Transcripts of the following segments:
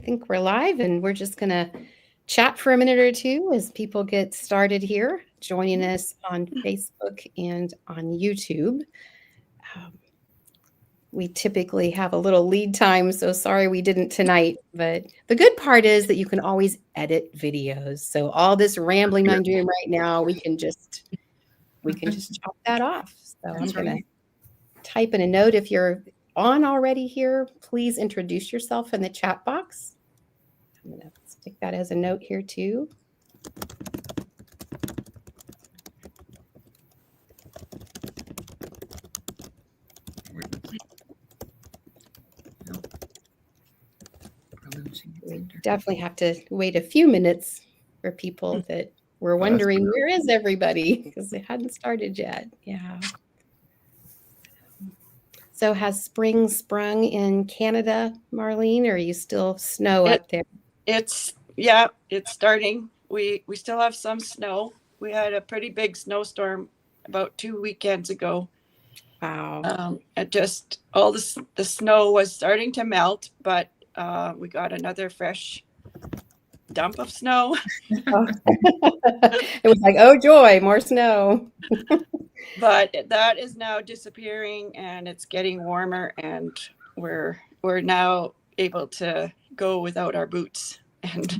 think we're live, and we're just going to chat for a minute or two as people get started here, joining us on Facebook and on YouTube. Um, we typically have a little lead time, so sorry we didn't tonight. But the good part is that you can always edit videos. So all this rambling I'm doing right now, we can just chop that off. So I'm going to type in a note. If you're on already here, please introduce yourself in the chat box. I'm going to stick that as a note here too. We definitely have to wait a few minutes for people that were wondering, where is everybody? Because it hadn't started yet. Yeah. So has spring sprung in Canada, Marlene, or are you still snow up there? It's starting. We still have some snow. We had a pretty big snowstorm about 2 weekends ago. Wow. It just, all the snow was starting to melt, but we got another fresh dump of snow. It was like, oh joy, more snow. But that is now disappearing, and it's getting warmer, and we're now able to go without our boots and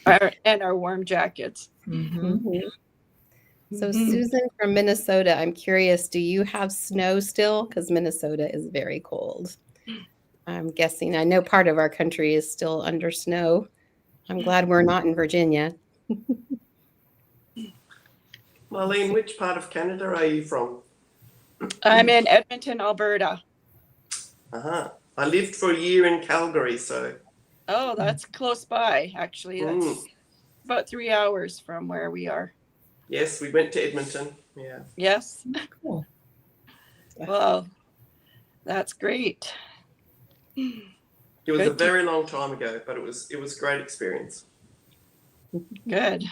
our warm jackets. So Susan from Minnesota, I'm curious, do you have snow still? Because Minnesota is very cold. I'm guessing, I know part of our country is still under snow. I'm glad we're not in Virginia. Marlene, which part of Canada are you from? I'm in Edmonton, Alberta. I lived for a year in Calgary, so. Oh, that's close by, actually. That's about 3 hours from where we are. Yes, we went to Edmonton. Yeah. Yes. Cool. Well, that's great. It was a very long time ago, but it was a great experience. Good.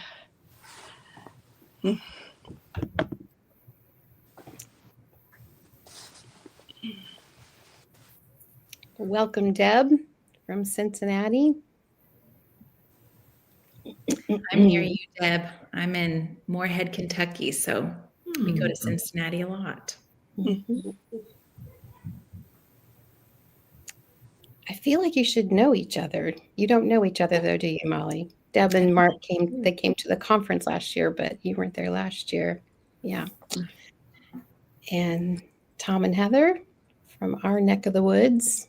Welcome, Deb from Cincinnati. I'm near you, Deb. I'm in Moorhead, Kentucky, so we go to Cincinnati a lot. I feel like you should know each other. You don't know each other though, do you, Molly? Deb and Mark came to the conference last year, but you weren't there last year. Yeah. And Tom and Heather from our neck of the woods.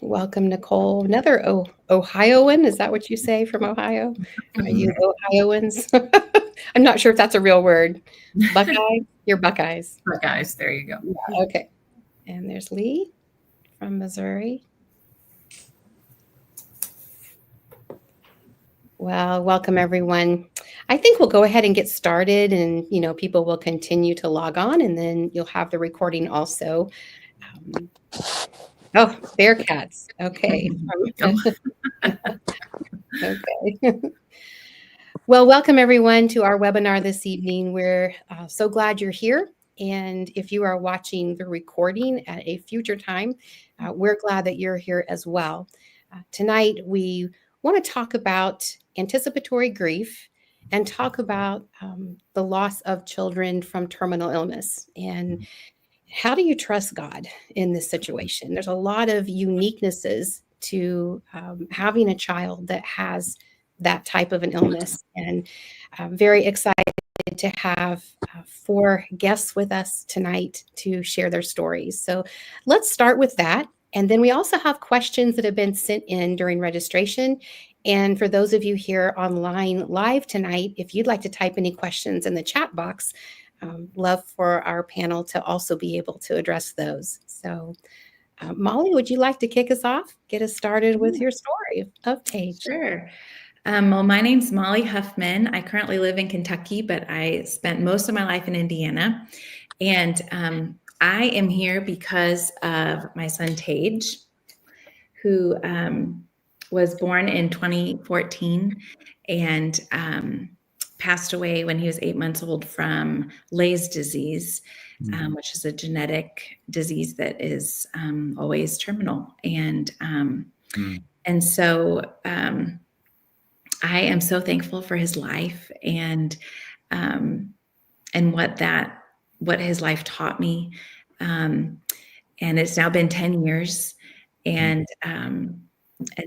Welcome, Nicole. Another Ohioan. Is that what you say from Ohio? Are you Ohioans? I'm not sure if that's a real word. Buckeyes? You're Buckeyes. Buckeyes, there you go. Yeah, okay. And there's Lee from Missouri. Well, welcome everyone. I think we'll go ahead and get started, and people will continue to log on, and then you'll have the recording also. Oh, Bearcats. Okay. Okay. Well, welcome everyone to our webinar this evening. We're so glad you're here. And if you are watching the recording at a future time, we're glad that you're here as well. Tonight, we want to talk about anticipatory grief and talk about the loss of children from terminal illness. And how do you trust God in this situation? There's a lot of uniquenesses to having a child that has that type of an illness. And I'm very excited to have 4 guests with us tonight to share their stories. So let's start with that. And then we also have questions that have been sent in during registration. And for those of you here online live tonight, if you'd like to type any questions in the chat box, love for our panel to also be able to address those. So Molly, would you like to kick us off? Get us started with your story of Paige. Sure. Well, my name's Molly Huffman. I currently live in Kentucky, but I spent most of my life in Indiana. And I am here because of my son, Tage, who was born in 2014 and passed away when he was 8 months old from Lay's disease. which is a genetic disease that is always terminal. And so I am so thankful for his life and what his life taught me. And it's now been 10 years. And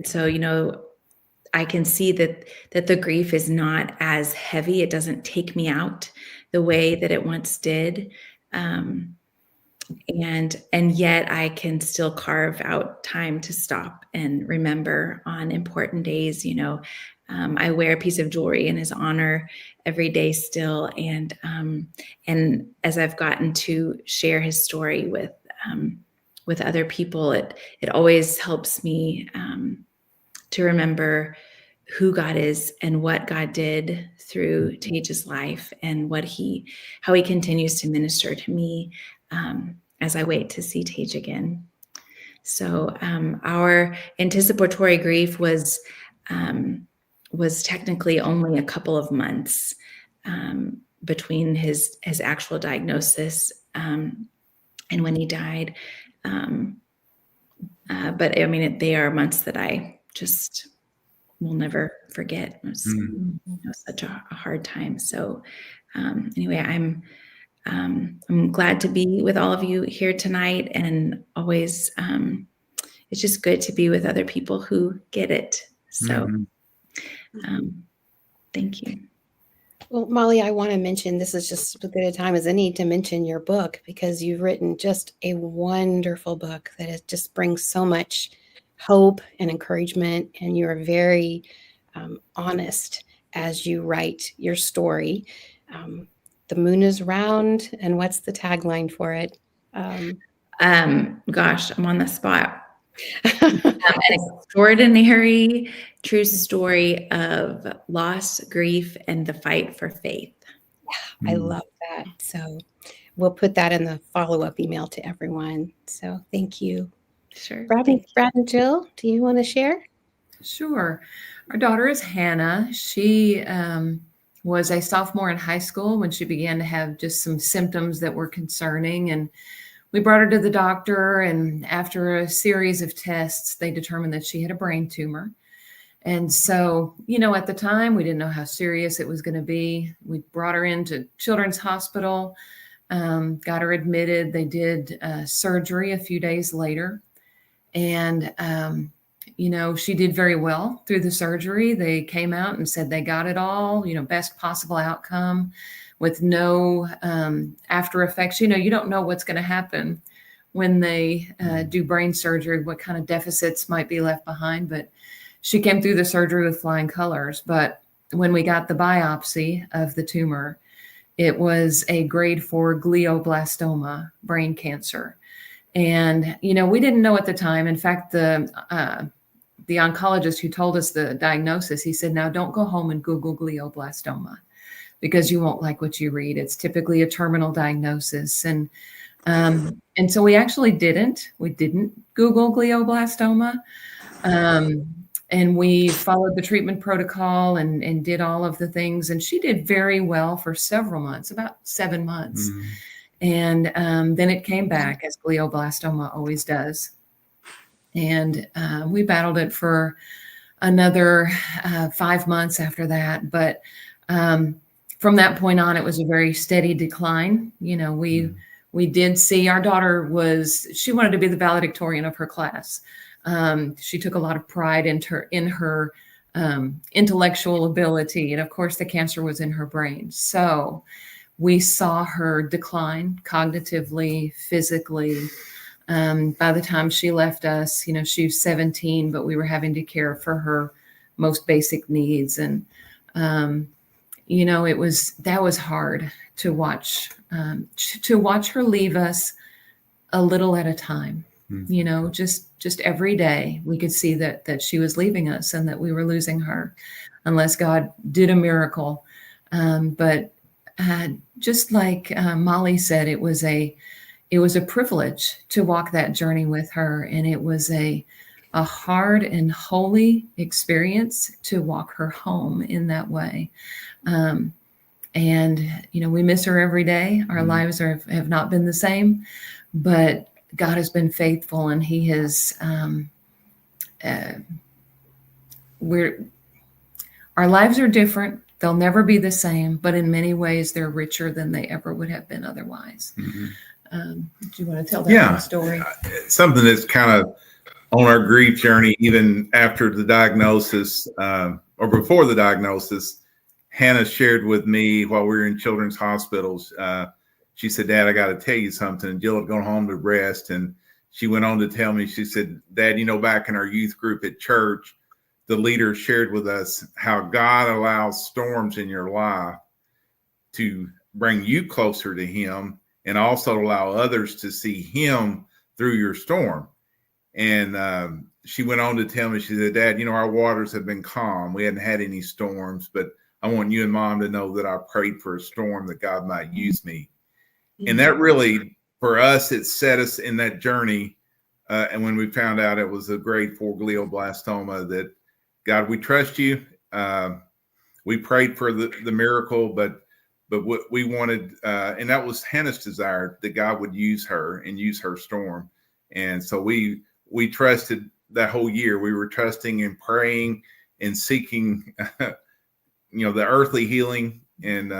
so, you know, I can see that the grief is not as heavy. It doesn't take me out the way that it once did. And yet I can still carve out time to stop and remember on important days. You know, I wear a piece of jewelry in his honor every day still. And as I've gotten to share his story with other people, it always helps me to remember who God is and what God did through Tage's life and how he continues to minister to me as I wait to see Tage again. So our anticipatory grief was technically only a couple of months between his actual diagnosis and when he died. But I mean, they are months that I just will never forget. It was such a hard time. So anyway, I'm glad to be with all of you here tonight, and always it's just good to be with other people who get it. So thank you. Well, Molly, I want to mention, this is just as good a time as any to mention your book, because you've written just a wonderful book that just brings so much hope and encouragement, and you're very honest as you write your story. The moon is round, and what's the tagline for it? Gosh, I'm on the spot. An extraordinary true story of loss, grief, and the fight for faith. I love that. So we'll put that in the follow-up email to everyone. So thank you. Sure. Brad and Jill, do you want to share? Sure. Our daughter is Hannah. She was a sophomore in high school when she began to have just some symptoms that were concerning. And we brought her to the doctor. And after a series of tests, they determined that she had a brain tumor. And so, you know, at the time, we didn't know how serious it was going to be. We brought her into Children's Hospital, got her admitted. They did surgery a few days later. And, you know, she did very well through the surgery. They came out and said they got it all, you know, best possible outcome with no after effects. You know, you don't know what's going to happen when they do brain surgery, what kind of deficits might be left behind. But she came through the surgery with flying colors. But when we got the biopsy of the tumor, it was a grade 4 glioblastoma brain cancer. And, you know, we didn't know at the time. In fact, the oncologist who told us the diagnosis, he said, now don't go home and Google glioblastoma, because you won't like what you read. It's typically a terminal diagnosis. And so we actually didn't. We didn't Google glioblastoma. And we followed the treatment protocol and did all of the things. And she did very well for several months, about 7 months. And then it came back, as glioblastoma always does. And we battled it for another 5 months after that. But from that point on, it was a very steady decline. You know, we did see our daughter she wanted to be the valedictorian of her class. She took a lot of pride in her intellectual ability. And of course, the cancer was in her brain. So we saw her decline cognitively, physically. By the time she left us, you know, she was 17, but we were having to care for her most basic needs. And, you know, that was hard to watch her leave us a little at a time. You know, just every day we could see that she was leaving us and that we were losing her, unless God did a miracle. But just like Molly said, it was a privilege to walk that journey with her, and it was a hard and holy experience to walk her home in that way. And, we miss her every day. Our lives have not been the same, but God has been faithful, and he has, our lives are different. They'll never be the same, but in many ways they're richer than they ever would have been otherwise. Do you want to tell that story? Something that's kind of on our grief journey, even after the diagnosis, or before the diagnosis. Hannah shared with me while we were in children's hospitals. She said, "Dad, I got to tell you something." Jill had gone home to rest, and she went on to tell me, she said, "Dad, back in our youth group at church, the leader shared with us how God allows storms in your life to bring you closer to him and also allow others to see him through your storm." And she went on to tell me, she said, "Dad, our waters have been calm. We hadn't had any storms, but I want you and Mom to know that I prayed for a storm that God might use me." And that really, for us, it set us in that journey. And when we found out it was a grade 4 glioblastoma, that God, we trust you. We prayed for the miracle, but what we wanted, and that was Hannah's desire, that God would use her and use her storm. And so we trusted that whole year. We were trusting and praying and seeking, the earthly healing. And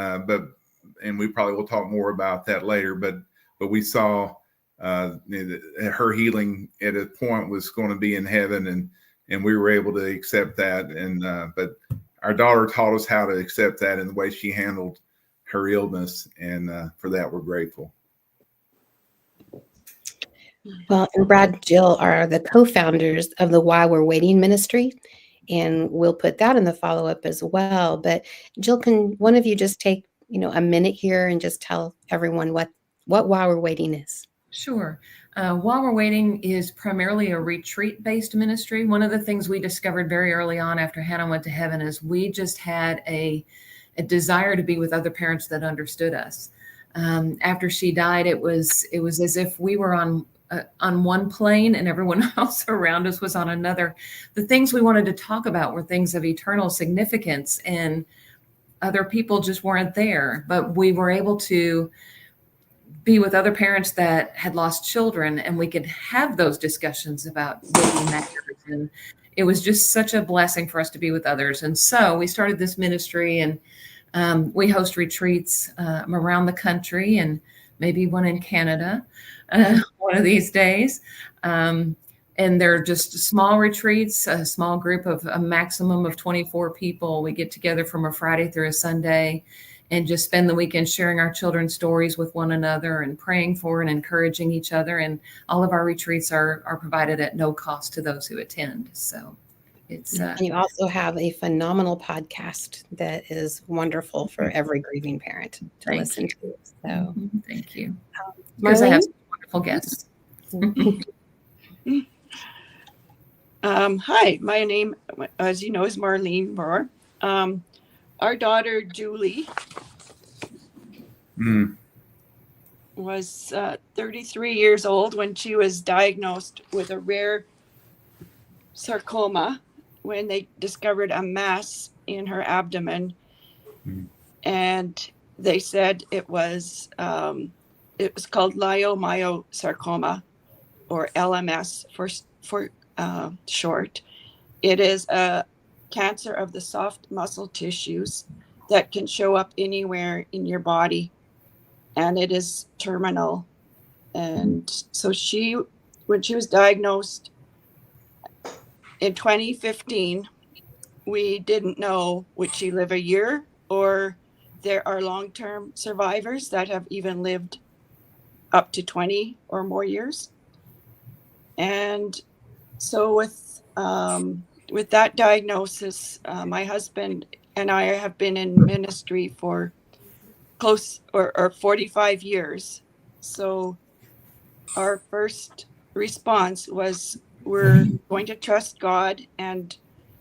we probably will talk more about that later. But we saw her healing at a point was going to be in heaven, and we were able to accept that. And but our daughter taught us how to accept that in the way she handled her illness, and for that we're grateful. Well, and Brad and Jill are the co-founders of the While We're Waiting ministry, and we'll put that in the follow-up as well. But Jill, can one of you just take a minute here and just tell everyone what While We're Waiting is? Sure. While We're Waiting is primarily a retreat-based ministry. One of the things we discovered very early on after Hannah went to heaven is we just had a desire to be with other parents that understood us. After she died, it was as if we were on one plane and everyone else around us was on another. The things we wanted to talk about were things of eternal significance, and other people just weren't there. But we were able to be with other parents that had lost children, and we could have those discussions about waiting matters. And it was just such a blessing for us to be with others. And so we started this ministry, and we host retreats around the country, and maybe one in Canada one of these days. And they're just small retreats, a small group of a maximum of 24 people. We get together from a Friday through a Sunday and just spend the weekend sharing our children's stories with one another and praying for and encouraging each other. And all of our retreats are provided at no cost to those who attend. So it's and you also have a phenomenal podcast that is wonderful for every grieving parent to listen to. So thank you. Because I have some wonderful guests. Hi, my name, as you know, is Marlene Moore. Our daughter, Julie, was 33 years old when she was diagnosed with a rare sarcoma, when they discovered a mass in her abdomen. And they said it was called leiomyosarcoma, or LMS for short. It is a cancer of the soft muscle tissues that can show up anywhere in your body, and it is terminal. And so when she was diagnosed in 2015, we didn't know would she live a year, or there are long-term survivors that have even lived up to 20 or more years. And so with that diagnosis, my husband and I have been in ministry for close or 45 years. So our first response was, we're going to trust God and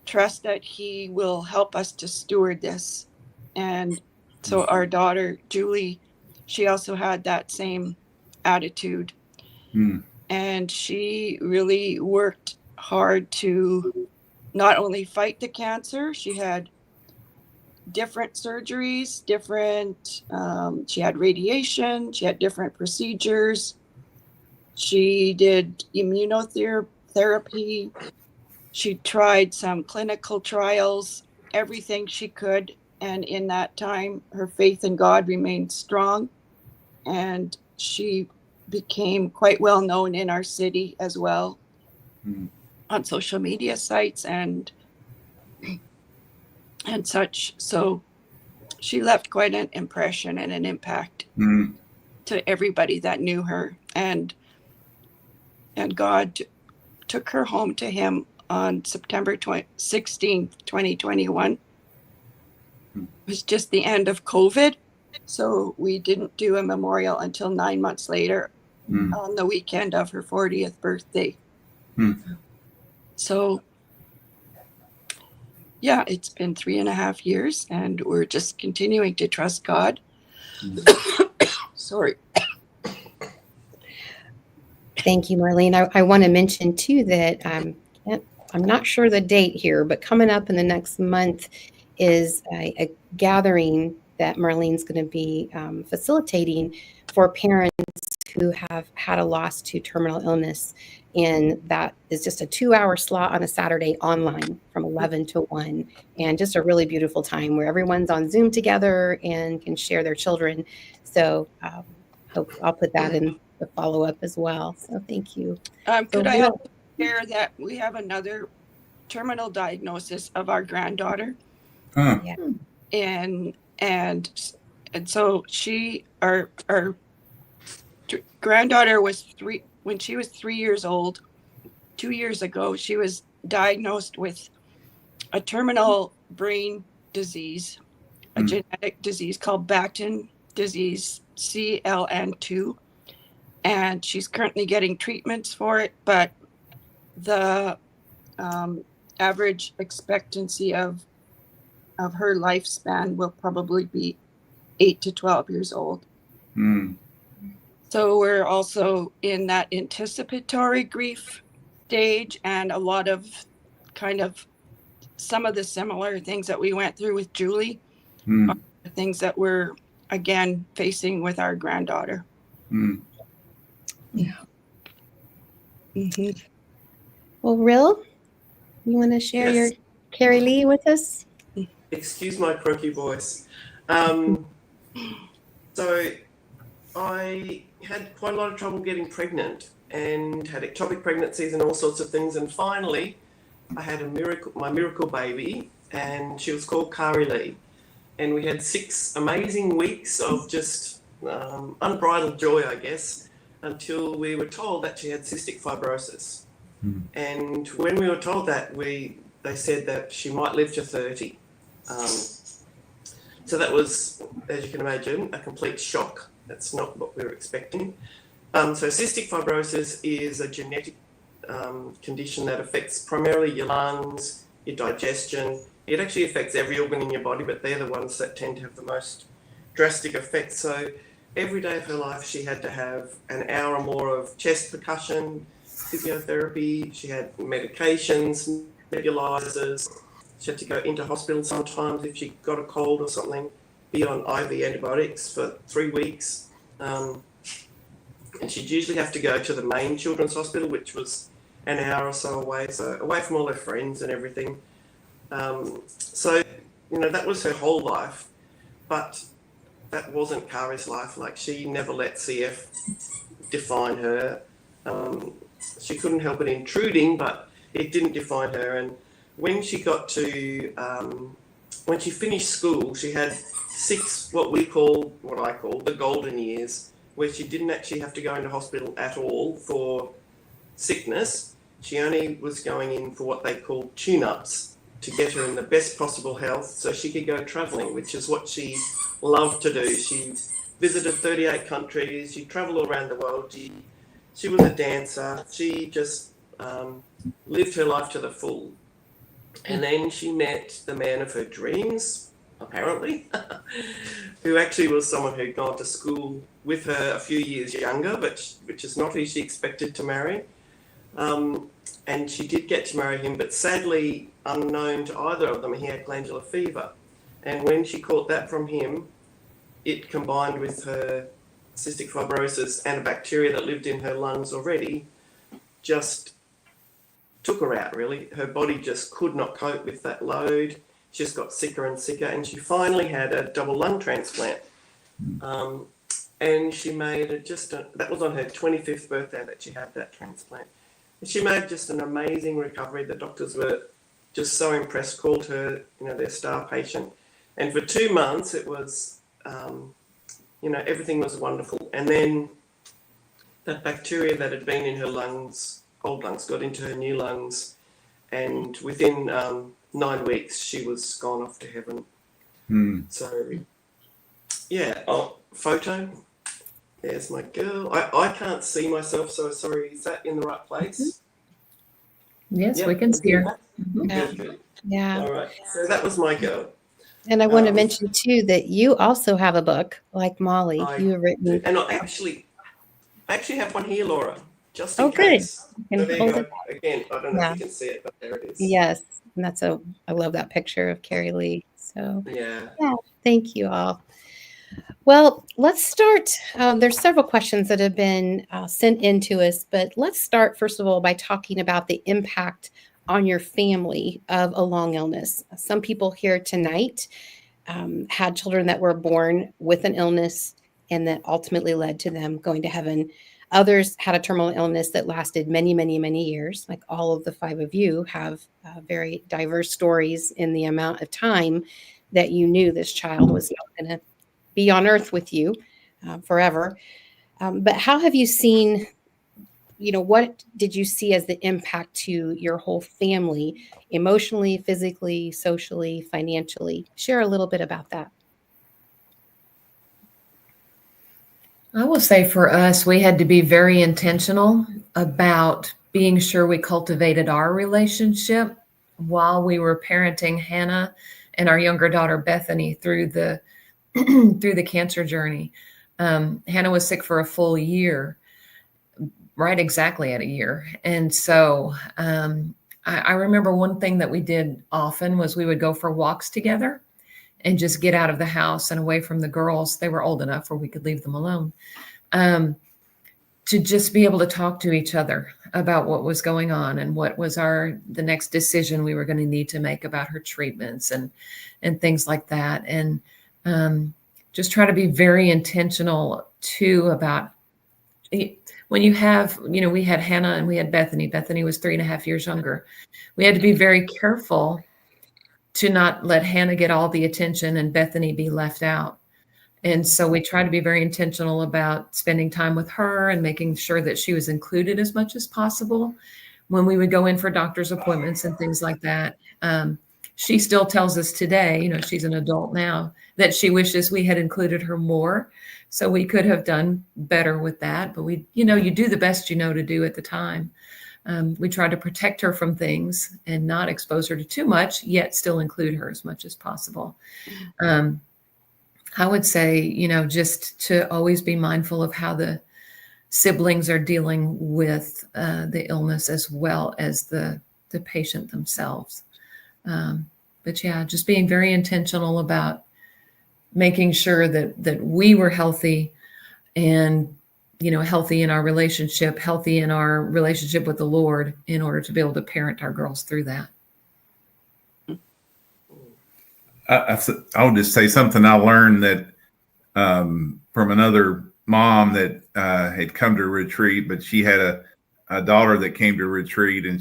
trust that he will help us to steward this. And so our daughter, Julie, she also had that same attitude. And she really worked hard to not only fight the cancer, she had different surgeries, she had radiation, she had different procedures. She did immunotherapy. She tried some clinical trials, everything she could. And in that time, her faith in God remained strong. And she became quite well known in our city as well, on social media sites and such. So she left quite an impression and an impact to everybody that knew her. And God took her home to him on September 16th, 2021. It was just the end of COVID. So we didn't do a memorial until 9 months later on the weekend of her 40th birthday. So, yeah, it's been 3.5 years and we're just continuing to trust God. Sorry. Thank you, Marlene. I want to mention too that I'm not sure the date here, but coming up in the next month is a gathering that Marlene's going to be facilitating for parents who have had a loss to terminal illness. And that is just a 2-hour slot on a Saturday online from 11 to 1. And just a really beautiful time where everyone's on Zoom together and can share their children. So hope I'll put that in the follow-up as well. So thank you. Could I have to share that we have another terminal diagnosis of our granddaughter? Yeah. And so our granddaughter was 3 when she was 3 years old. 2 years ago, she was diagnosed with a terminal brain disease, a genetic disease called Batten disease, CLN2. And she's currently getting treatments for it, but the average expectancy of her lifespan will probably be 8 to 12 years old. So we're also in that anticipatory grief stage, and a lot of kind of some of the similar things that we went through with Julie are the things that we're again facing with our granddaughter. Yeah. Well, Rill, you want to share your Carrie Lee with us? Excuse my croaky voice. So I had quite a lot of trouble getting pregnant and had ectopic pregnancies and all sorts of things. And finally, I had my miracle baby, and she was called Carrie Lee. And we had 6 amazing weeks of just unbridled joy, I guess, until we were told that she had cystic fibrosis. And when we were told that, they said that she might live to 30. So that was, as you can imagine, a complete shock. That's not what we were expecting. So cystic fibrosis is a genetic condition that affects primarily your lungs, your digestion. It actually affects every organ in your body, but they're the ones that tend to have the most drastic effects. So every day of her life, she had to have an hour or more of chest percussion, physiotherapy. She had medications, nebulizers. She had to go into hospital sometimes if she got a cold or something, be on IV antibiotics for 3 weeks. And she'd usually have to go to the main children's hospital, which was an hour or so away from all her friends and everything. So, that was her whole life, but that wasn't Kari's life. Like, she never let CF define her. She couldn't help it intruding, but it didn't define her. And when she got to, when she finished school, she had 6, what I call the golden years, where she didn't actually have to go into hospital at all for sickness. She only was going in for what they called tune-ups to get her in the best possible health so she could go travelling, which is what she loved to do. She visited 38 countries. She travelled around the world. She was a dancer. She just lived her life to the full. And then she met the man of her dreams, apparently, who actually was someone who'd gone to school with her a few years younger, which is not who she expected to marry. And she did get to marry him, but sadly, unknown to either of them, he had glandular fever. And when she caught that from him, it combined with her cystic fibrosis and a bacteria that lived in her lungs already, just took her out, really. Her body just could not cope with that load. She just got sicker and sicker, and she finally had a double lung transplant. And she made that was on her 25th birthday that she had that transplant. And she made just an amazing recovery. The doctors were just so impressed, called her, their star patient. And for 2 months, it was, everything was wonderful. And then that bacteria that had been in her lungs, old lungs, got into her new lungs. And within 9 weeks, she was gone off to heaven. So, yeah, photo. There's my girl. I can't see myself, so sorry. Is that in the right place? Yes, Yep. we can see her. Good. Yeah. All right. So that was my girl. And I want to mention too that you also have a book like Molly. You have written. And I actually have one here, Laura, just in Oh, good. case. You So can there hold you it. go. Again, I don't know if you can see it, but there it is. Yes. And I love that picture of Carrie Lee. So Yeah. thank you all. Well, let's start. There's several questions that have been sent in to us, but let's start first of all by talking about the impact on your family of a long illness. Some people here tonight had children that were born with an illness and that ultimately led to them going to heaven. Others had a terminal illness that lasted many, many, many years. Like all of the 5 of you have very diverse stories in the amount of time that you knew this child was not going to be on earth with you forever. But how have you seen, what did you see as the impact to your whole family, emotionally, physically, socially, financially? Share a little bit about that. I will say for us, we had to be very intentional about being sure we cultivated our relationship while we were parenting Hannah and our younger daughter, Bethany, through the through the cancer journey. Hannah was sick for a full year, right exactly at a year. And so I remember one thing that we did often was we would go for walks together and just get out of the house and away from the girls. They were old enough where we could leave them alone, to just be able to talk to each other about what was going on and what was the next decision we were going to need to make about her treatments and things like that. And just try to be very intentional too about when you have, we had Hannah and we had Bethany. Bethany was 3.5 years younger. We had to be very careful to not let Hannah get all the attention and Bethany be left out. And so we tried to be very intentional about spending time with her and making sure that she was included as much as possible when we would go in for doctor's appointments and things like that. She still tells us today, she's an adult now, that she wishes we had included her more. So we could have done better with that. But you do the best you know to do at the time. We tried to protect her from things and not expose her to too much, yet still include her as much as possible. I would say, just to always be mindful of how the siblings are dealing with the illness as well as the patient themselves. But yeah, just being very intentional about making sure that we were healthy and, healthy in our relationship, healthy in our relationship with the Lord in order to be able to parent our girls through that. I'll just say something I learned that from another mom that had come to retreat, but she had a daughter that came to retreat, and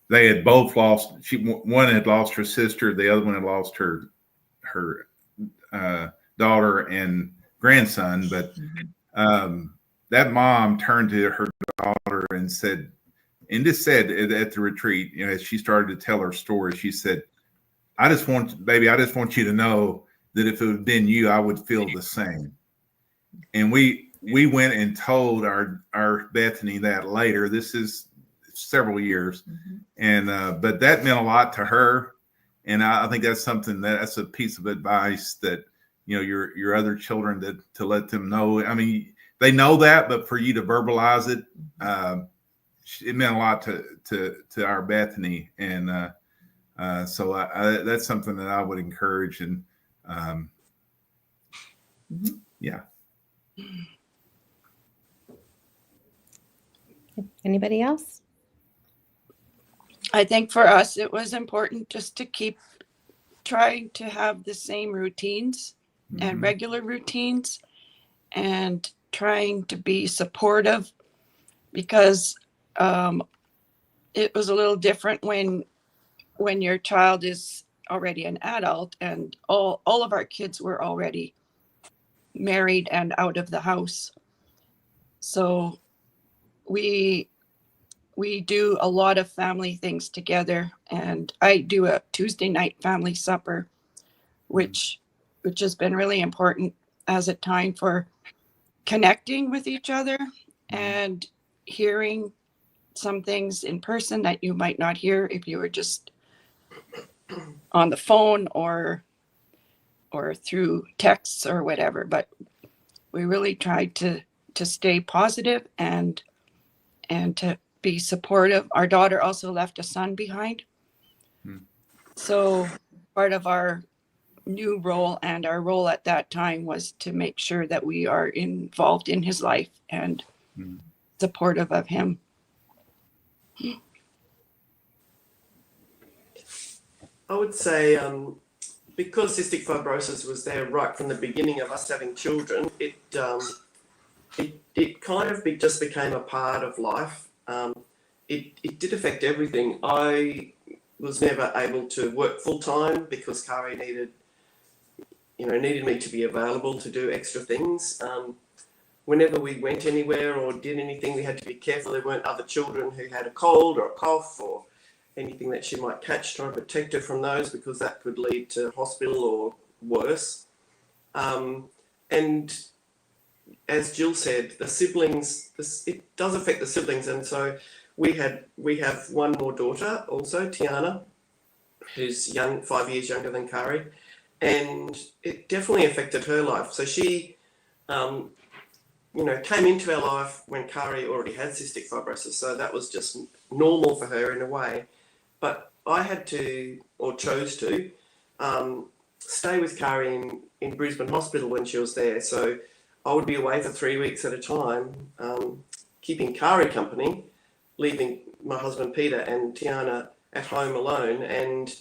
they had both lost. One had lost her sister, the other one had lost her daughter and grandson. But that mom turned to her daughter and said at the retreat, as she started to tell her story, she said, I just want you to know that if it had been you, I would feel the same. And we went and told our Bethany that later. This is several years. And but that meant a lot to her. And I think that's something that's a piece of advice that, your other children to let them know. I mean, they know that, but for you to verbalize it, it meant a lot to our Bethany. And So that's something that I would encourage. And um, yeah. Anybody else? I think for us, it was important just to keep trying to have the same routines and regular routines, and trying to be supportive, because it was a little different when your child is already an adult, and all of our kids were already married and out of the house. So we do a lot of family things together, and I do a Tuesday night family supper, which has been really important as a time for connecting with each other and hearing some things in person that you might not hear if you were just on the phone or through texts or whatever. But we really tried to stay positive and to be supportive. Our daughter also left a son behind. So part of our new role and our role at that time was to make sure that we are involved in his life and supportive of him. I would say because cystic fibrosis was there right from the beginning of us having children, it kind of just became a part of life. It did affect everything. I was never able to work full time because Kari needed me to be available to do extra things. Whenever we went anywhere or did anything, we had to be careful there weren't other children who had a cold or a cough or anything that she might catch, trying to protect her from those, because that could lead to hospital or worse. And as Jill said, the siblings, it does affect the siblings. And so we have one more daughter also, Tiana, who's 5 years younger than Kari. And it definitely affected her life. So she, came into our life when Kari already had cystic fibrosis. So that was just normal for her in a way. But I had to, or chose to, stay with Kari in Brisbane Hospital when she was there. So I would be away for 3 weeks at a time, keeping Kari company, leaving my husband Peter and Tiana at home alone. And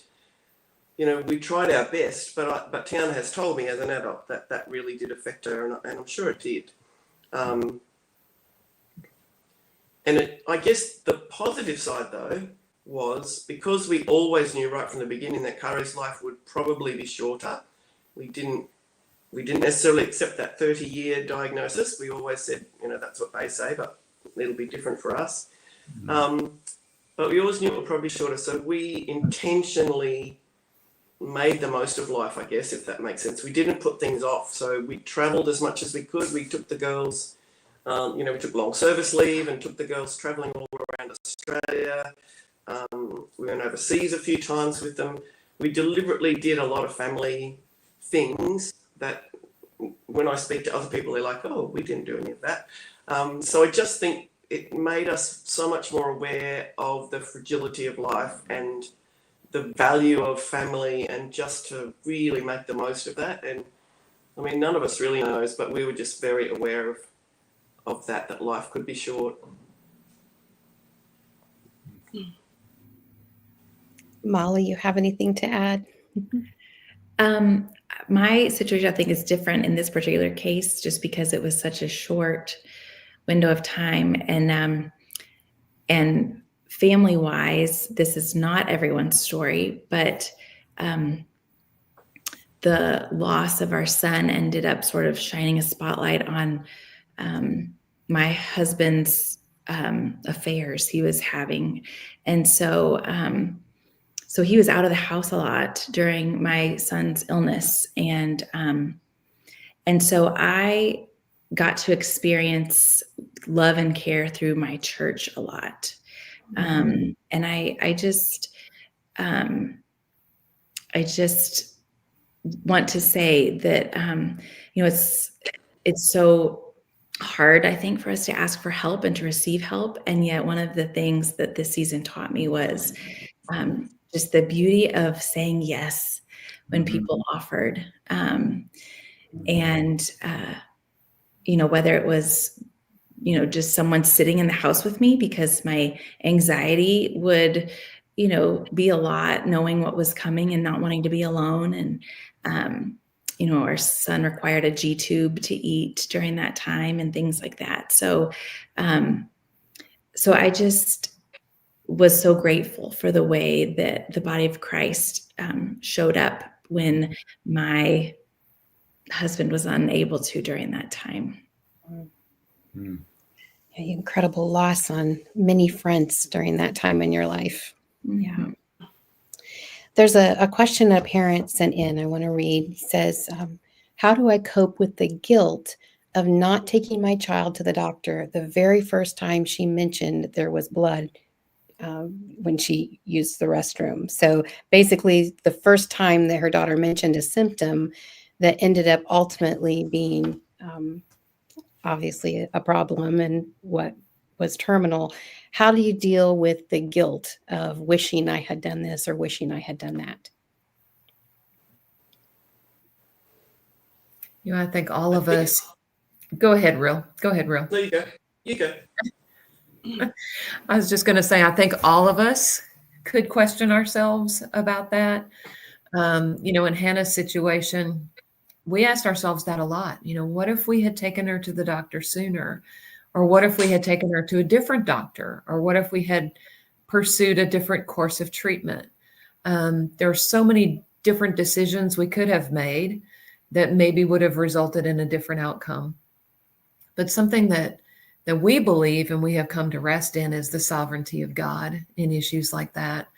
we tried our best, but Tiana has told me as an adult that really did affect her, and I'm sure it did. I guess the positive side, though, was because we always knew right from the beginning that Kari's life would probably be shorter. We didn't necessarily accept that 30-year diagnosis. We always said, that's what they say, but it'll be different for us. But we always knew it would probably be shorter, so we intentionally made the most of life, I guess, if that makes sense. We didn't put things off, so we travelled as much as we could. We took the girls, we took long service leave and took the girls travelling all around Australia. We went overseas a few times with them. We deliberately did a lot of family things that when I speak to other people, they're like, oh, we didn't do any of that. So I just think it made us so much more aware of the fragility of life and the value of family, and just to really make the most of that. And I mean, none of us really knows, but we were just very aware of that life could be short. Molly, you have anything to add? My situation, I think, is different in this particular case, just because it was such a short window of time, and family-wise, this is not everyone's story, but the loss of our son ended up sort of shining a spotlight on my husband's affairs he was having, and so he was out of the house a lot during my son's illness, and so I got to experience love and care through my church a lot. And I just want to say that, it's so hard, I think, for us to ask for help and to receive help. And yet one of the things that this season taught me was just the beauty of saying yes when people offered. And, whether it was, just someone sitting in the house with me because my anxiety would, be a lot, knowing what was coming and not wanting to be alone. And, our son required a G tube to eat during that time and things like that. So I just was so grateful for the way that the body of Christ showed up when my husband was unable to during that time. An incredible loss on many fronts during that time in your life. Yeah. There's a question a parent sent in I want to read. It says, how do I cope with the guilt of not taking my child to the doctor the very first time she mentioned there was blood when she used the restroom? So basically, the first time that her daughter mentioned a symptom that ended up ultimately being obviously a problem and what was terminal. How do you deal with the guilt of wishing I had done this or wishing I had done that? I think all of us. Go ahead, Real. Go ahead, Real. No, you go. You go. I was just going to say, I think all of us could question ourselves about that. In Hannah's situation, we asked ourselves that a lot. What if we had taken her to the doctor sooner? Or what if we had taken her to a different doctor? Or what if we had pursued a different course of treatment? There are so many different decisions we could have made that maybe would have resulted in a different outcome. But something that we believe and we have come to rest in is the sovereignty of God in issues like that.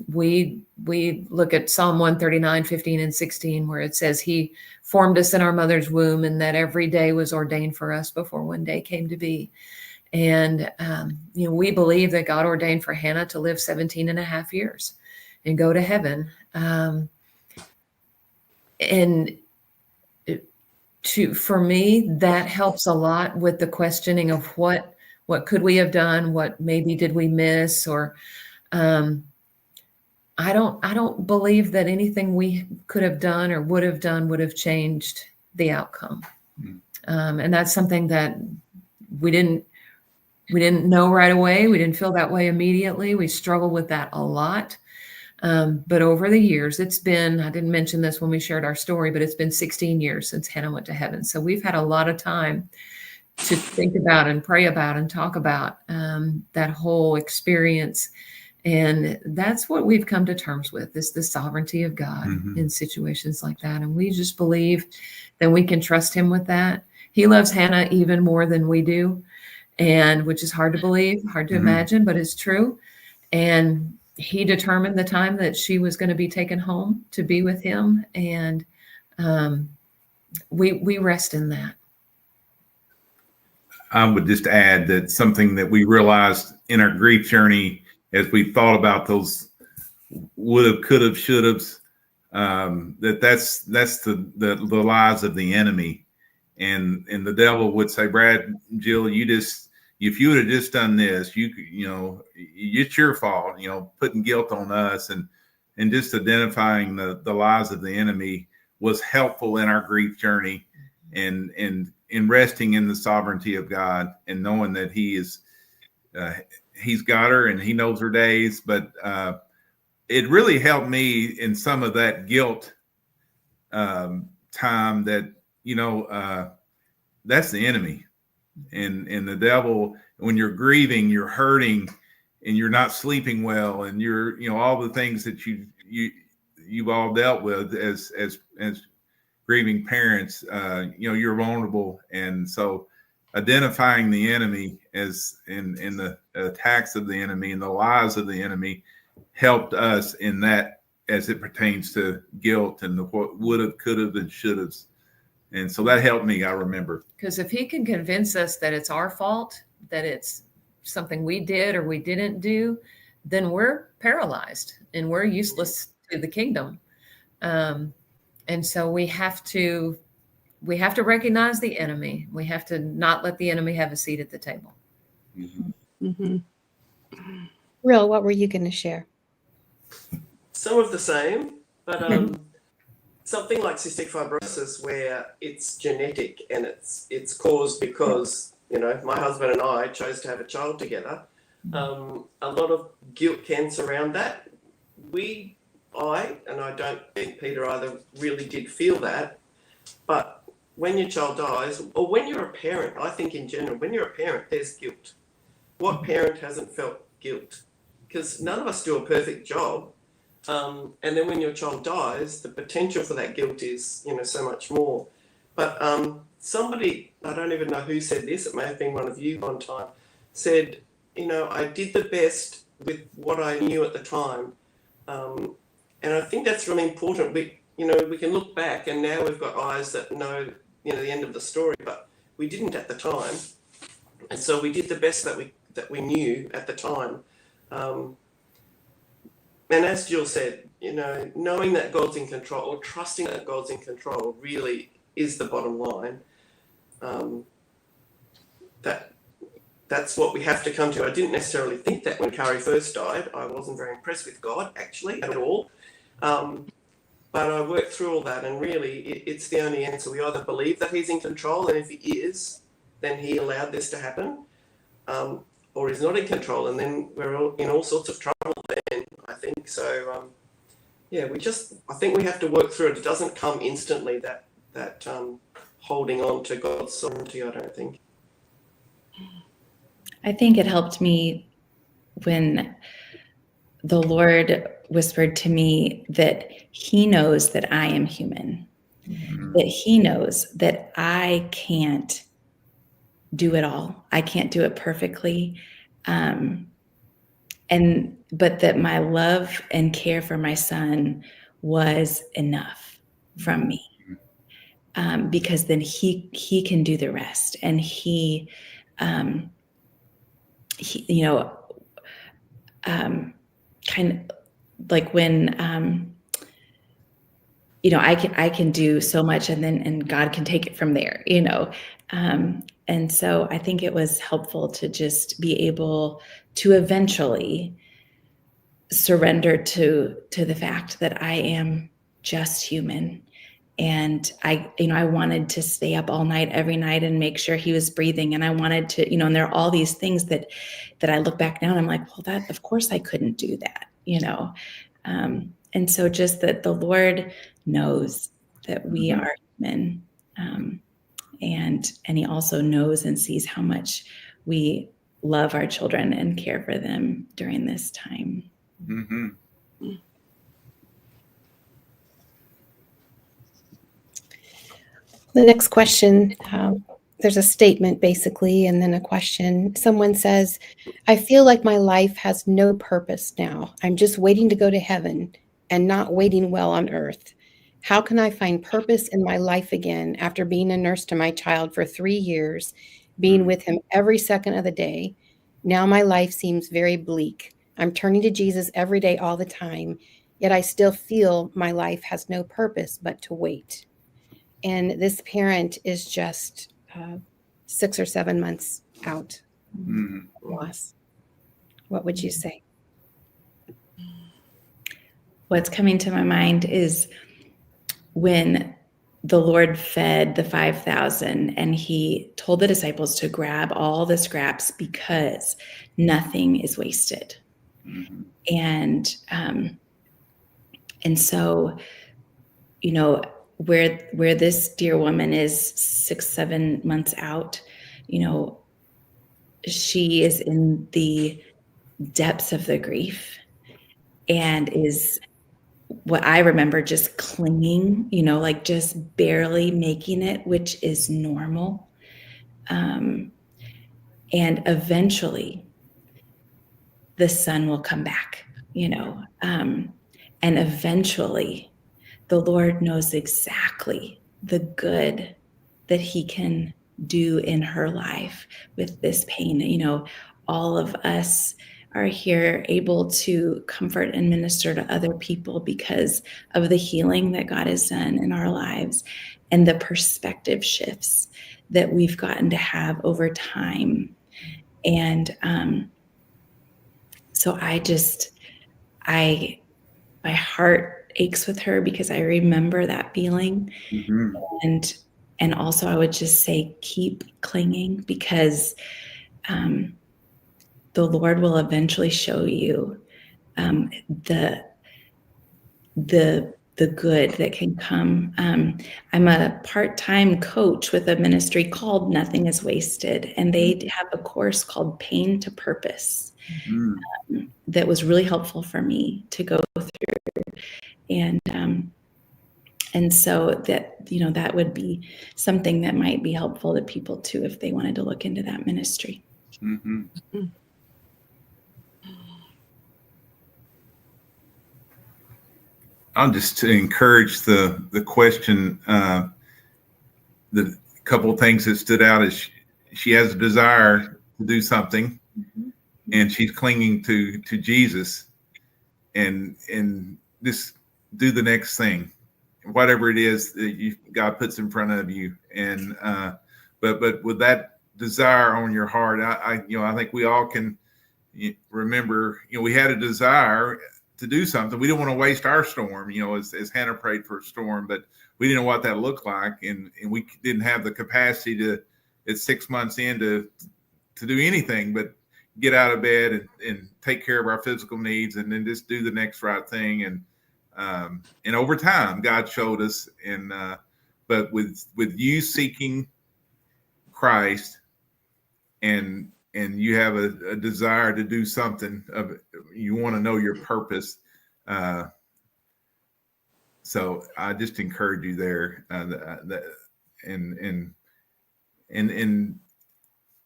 We look at Psalm 139, 15 and 16, where it says he formed us in our mother's womb and that every day was ordained for us before one day came to be. And, we believe that God ordained for Hannah to live 17 and a half years and go to heaven. For me, that helps a lot with the questioning of what could we have done? What maybe did we miss? Or, I don't believe that anything we could have done or would have changed the outcome. And that's something that we didn't know right away. We didn't feel that way immediately. We struggled with that a lot. But over the years, I didn't mention this when we shared our story, but it's been 16 years since Hannah went to heaven. So we've had a lot of time to think about and pray about and talk about that whole experience. And that's what we've come to terms with, is the sovereignty of God in situations like that. And we just believe that we can trust him with that. He loves Hannah even more than we do, and which is hard to believe, hard to imagine, but it's true. And he determined the time that she was going to be taken home to be with him. And we rest in that. I would just add that something that we realized in our grief journey as we thought about those would have, could have, should have's, that's the lies of the enemy. And the devil would say, Brad, Jill, if you would have just done this, it's your fault, putting guilt on us, and just identifying the lies of the enemy was helpful in our grief journey, and in resting in the sovereignty of God and knowing that he's got her and he knows her days. But it really helped me in some of that guilt time that, that's the enemy. And the devil, when you're grieving, you're hurting, and you're not sleeping well, and you're, all the things that you've all dealt with as grieving parents, you're vulnerable. And so identifying the enemy as in the attacks of the enemy and the lies of the enemy helped us in that, as it pertains to guilt and the what would have, could have, and should have. And so that helped me, I remember. Because if he can convince us that it's our fault, that it's something we did or we didn't do, then we're paralyzed and we're useless to the kingdom. And so we have to recognize the enemy. We have to not let the enemy have a seat at the table. Real, what were you going to share? Some of the same, but something like cystic fibrosis, where it's genetic and it's caused because, you know, my husband and I chose to have a child together. A lot of guilt can surround that. I don't think Peter either, really did feel that. But when your child dies, or when you're a parent, I think in general, when you're a parent, there's guilt. What parent hasn't felt guilt? Because none of us do a perfect job. And then when your child dies, the potential for that guilt is, you know, so much more. But somebody, I don't even know who said this, it may have been one of you one time, said, you know, I did the best with what I knew at the time. And I think that's really important. We can look back and now we've got eyes that know, you know, the end of the story, but we didn't at the time. And so we did the best that we knew at the time. And as Jill said, you know, knowing that God's in control, or trusting that God's in control, really is the bottom line. That's what we have to come to. I didn't necessarily think that when Kari first died. I wasn't very impressed with God, actually, at all. But I worked through all that, and really, it's the only answer. We either believe that He's in control, and if He is, then He allowed this to happen, or He's not in control, and then we're all in all sorts of trouble then, I think. So, I think we have to work through it. It doesn't come instantly, that holding on to God's sovereignty, I don't think. I think it helped me when the Lord whispered to me that He knows that I am human, that He knows that I can't do it all. I can't do it perfectly. But that my love and care for my son was enough from me. Because then he can do the rest. And he you know, kind of like when, you know, I can do so much and God can take it from there, you know? And so I think it was helpful to just be able to eventually surrender to the fact that I am just human. And I wanted to stay up all night, every night, and make sure he was breathing. And I wanted to, you know, and there are all these things that I look back now and I'm like, well, that, of course I couldn't do that, you know? And so just that the Lord knows that we are human. And He also knows and sees how much we love our children and care for them during this time. Mm-hmm. The next question, there's a statement basically, and then a question. Someone says, I feel like my life has no purpose now. I'm just waiting to go to heaven and not waiting well on earth. How can I find purpose in my life again after being a nurse to my child for 3 years, being with him every second of the day? Now my life seems very bleak. I'm turning to Jesus every day, all the time, yet I still feel my life has no purpose but to wait. And this parent is just 6 or 7 months out. Loss. What would you say? What's coming to my mind is when the Lord fed the 5,000 and He told the disciples to grab all the scraps because nothing is wasted. And so, you know, where this dear woman is 6, 7 months out, you know, she is in the depths of the grief and is, what I remember, just clinging, you know, like just barely making it, which is normal. And eventually the son will come back, you know, and eventually the Lord knows exactly the good that He can do in her life with this pain. You know, all of us are here able to comfort and minister to other people because of the healing that God has done in our lives and the perspective shifts that we've gotten to have over time. And so I my heart aches with her because I remember that feeling. And also I would just say, keep clinging, because the Lord will eventually show you the good that can come. I'm a part-time coach with a ministry called Nothing is Wasted, and they have a course called Pain to Purpose that was really helpful for me to go through. And so that, you know, that would be something that might be helpful to people too, if they wanted to look into that ministry. I'll just to encourage the question. The couple of things that stood out is she has a desire to do something, and she's clinging to Jesus, and just do the next thing, whatever it is that God puts in front of you. And but with that desire on your heart, I think we all can remember, we had a desire to do something. We didn't want to waste our storm, as Hannah prayed for a storm, but we didn't know what that looked like. And we didn't have the capacity to, at 6 months in, to do anything but get out of bed and take care of our physical needs, and then just do the next right thing. And over time, God showed us. And but with you seeking Christ, and you have a desire to do something, you want to know your purpose. So I just encourage you there. And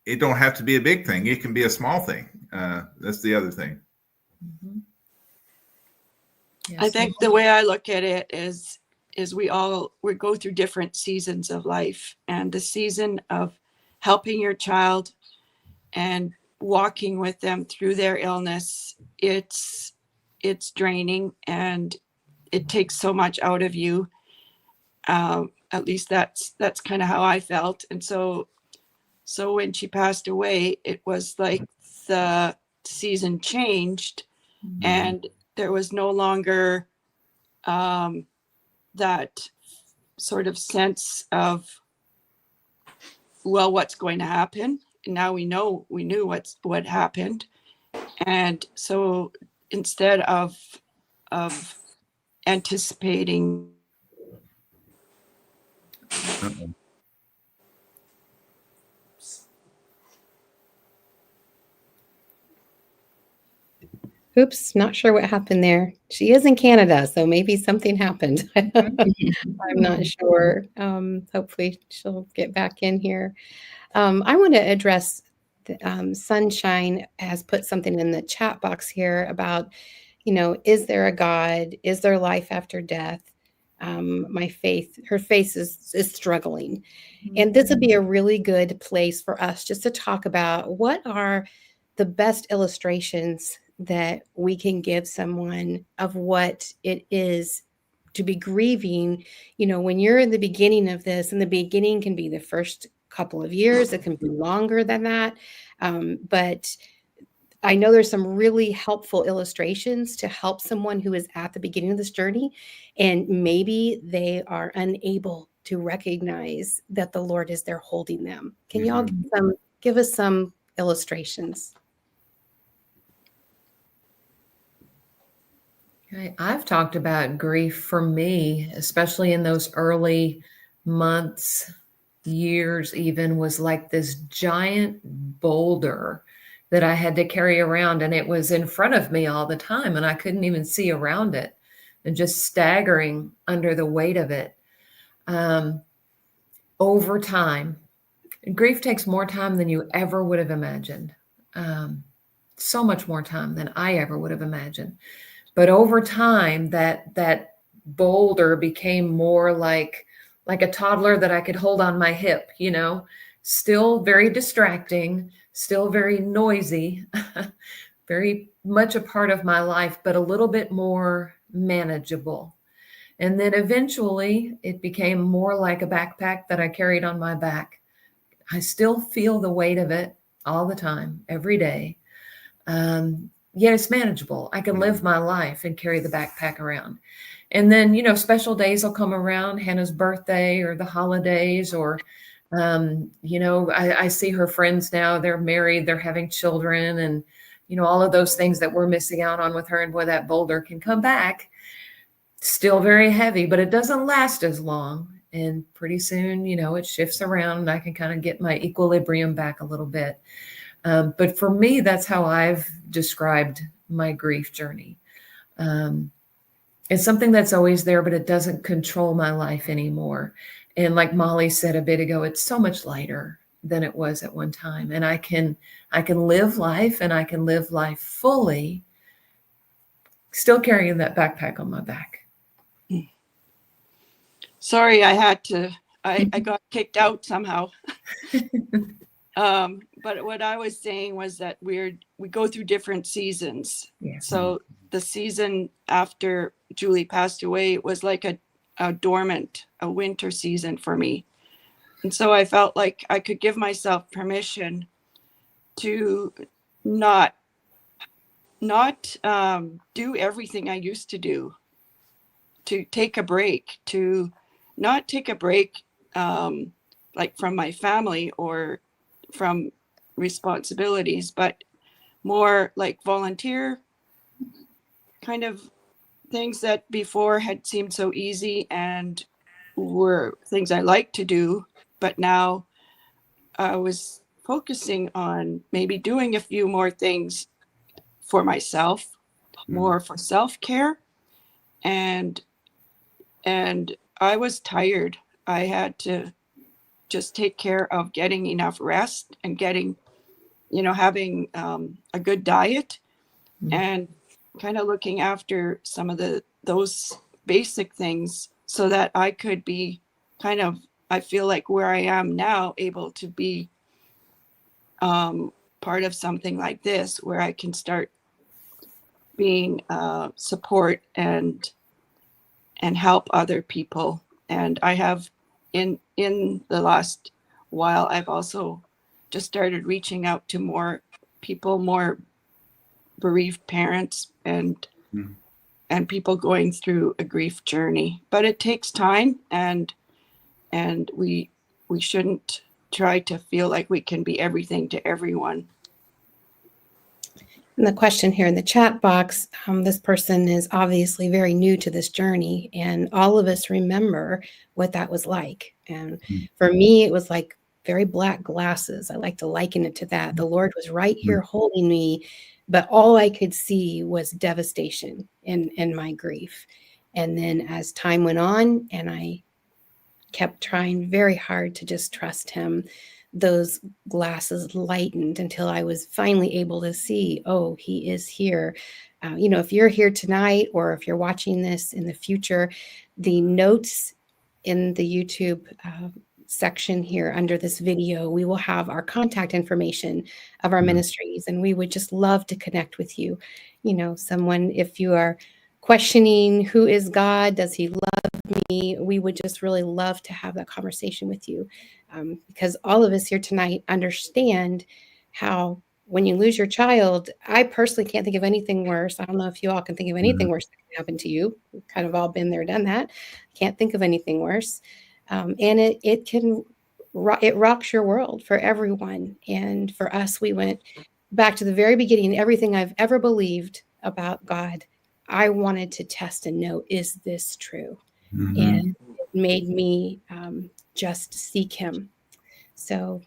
it don't have to be a big thing. It can be a small thing. That's the other thing. Yes. I think the way I look at it is we go through different seasons of life, and the season of helping your child and walking with them through their illness, it's draining, and it takes so much out of you. At least that's kind of how I felt. And so when she passed away, it was like the season changed, and there was no longer that sort of sense of, well, what's going to happen? And now we knew what happened. And so instead of anticipating, Oops, not sure what happened there. She is in Canada, so maybe something happened. I'm not sure. Hopefully she'll get back in here. I want to address Sunshine has put something in the chat box here about, is there a God? Is there life after death? Her faith is struggling. And this would be a really good place for us just to talk about what are the best illustrations that we can give someone of what it is to be grieving. When you're in the beginning of this, and the beginning can be the first couple of years, it can be longer than that. But I know there's some really helpful illustrations to help someone who is at the beginning of this journey, and maybe they are unable to recognize that the Lord is there holding them. Can y'all give us some illustrations? I've talked about grief for me, especially in those early months, years even, was like this giant boulder that I had to carry around, and it was in front of me all the time, and I couldn't even see around it, and just staggering under the weight of it. Over time, grief takes more time than you ever would have imagined. So much more time than I ever would have imagined. But over time, that boulder became more like a toddler that I could hold on my hip, still very distracting, still very noisy, very much a part of my life, but a little bit more manageable. And then eventually it became more like a backpack that I carried on my back. I still feel the weight of it all the time, every day. yet it's manageable. I can live my life and carry the backpack around. And then, you know, special days will come around, Hannah's birthday or the holidays, or, you know, I see her friends now, they're married, they're having children, and, you know, all of those things that we're missing out on with her. And boy, that boulder can come back still very heavy, but it doesn't last as long. And pretty soon, you know, it shifts around and I can kind of get my equilibrium back a little bit. But for me, that's how I've described my grief journey. It's something that's always there, but it doesn't control my life anymore. And like Molly said a bit ago, it's so much lighter than it was at one time. And I can live life, and I can live life fully, still carrying that backpack on my back. Sorry, I got kicked out somehow. But what I was saying was that we go through different seasons. Yeah. So the season after Julie passed away was like a dormant, a winter season for me. And so I felt like I could give myself permission to not do everything I used to do, to take a break, to not take a break like from my family or from responsibilities, but more like volunteer kind of things that before had seemed so easy and were things I liked to do. But now I was focusing on maybe doing a few more things for myself, more for self-care. And I was tired. I had to just take care of getting enough rest and getting, you know, having a good diet and kind of looking after some of those basic things so that I could be kind of, I feel like where I am now, able to be part of something like this, where I can start being support and help other people. And I have in the last while, I've also just started reaching out to more people, more bereaved parents and people going through a grief journey. But it takes time, and we shouldn't try to feel like we can be everything to everyone. And the question here in the chat box, this person is obviously very new to this journey, and all of us remember what that was like. And for me, it was like very black glasses. I like to liken it to that. The Lord was right here holding me, but all I could see was devastation in my grief. And then as time went on, and I kept trying very hard to just trust him, those glasses lightened until I was finally able to see, oh, he is here. You know, if you're here tonight, or if you're watching this in the future, the notes in the YouTube section here under this video, we will have our contact information of our ministries, and we would just love to connect with you. You know, someone, if you are questioning who is God, does he love me, we would just really love to have that conversation with you, because all of us here tonight understand how when you lose your child, I personally can't think of anything worse. I don't know if you all can think of anything worse that can happen to you. We've kind of all been there, done that. Can't think of anything worse. And it rocks your world for everyone. And for us, we went back to the very beginning. Everything I've ever believed about God, I wanted to test and know, is this true? And it made me just seek him. So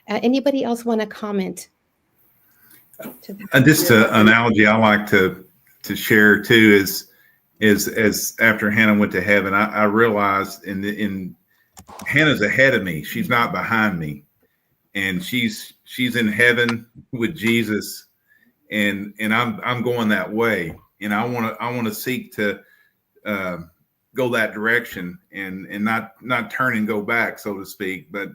anybody else want to comment to that? Just an analogy I like to share too is as after Hannah went to heaven, I realized in Hannah's ahead of me. She's not behind me, and she's in heaven with Jesus, and I'm going that way, and I want to seek to go that direction and not turn and go back, so to speak, but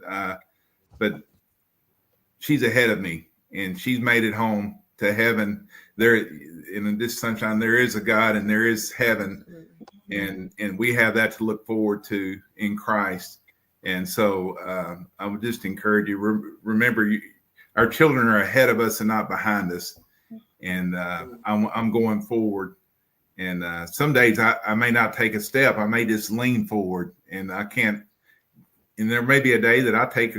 she's ahead of me, and she's made it home to heaven. There in this sunshine, there is a God, and there is heaven, and we have that to look forward to in Christ. And so I would just encourage you, remember, our children are ahead of us and not behind us. and I'm going forward. And some days I may not take a step. I may just lean forward, and I can't. And there may be a day that I take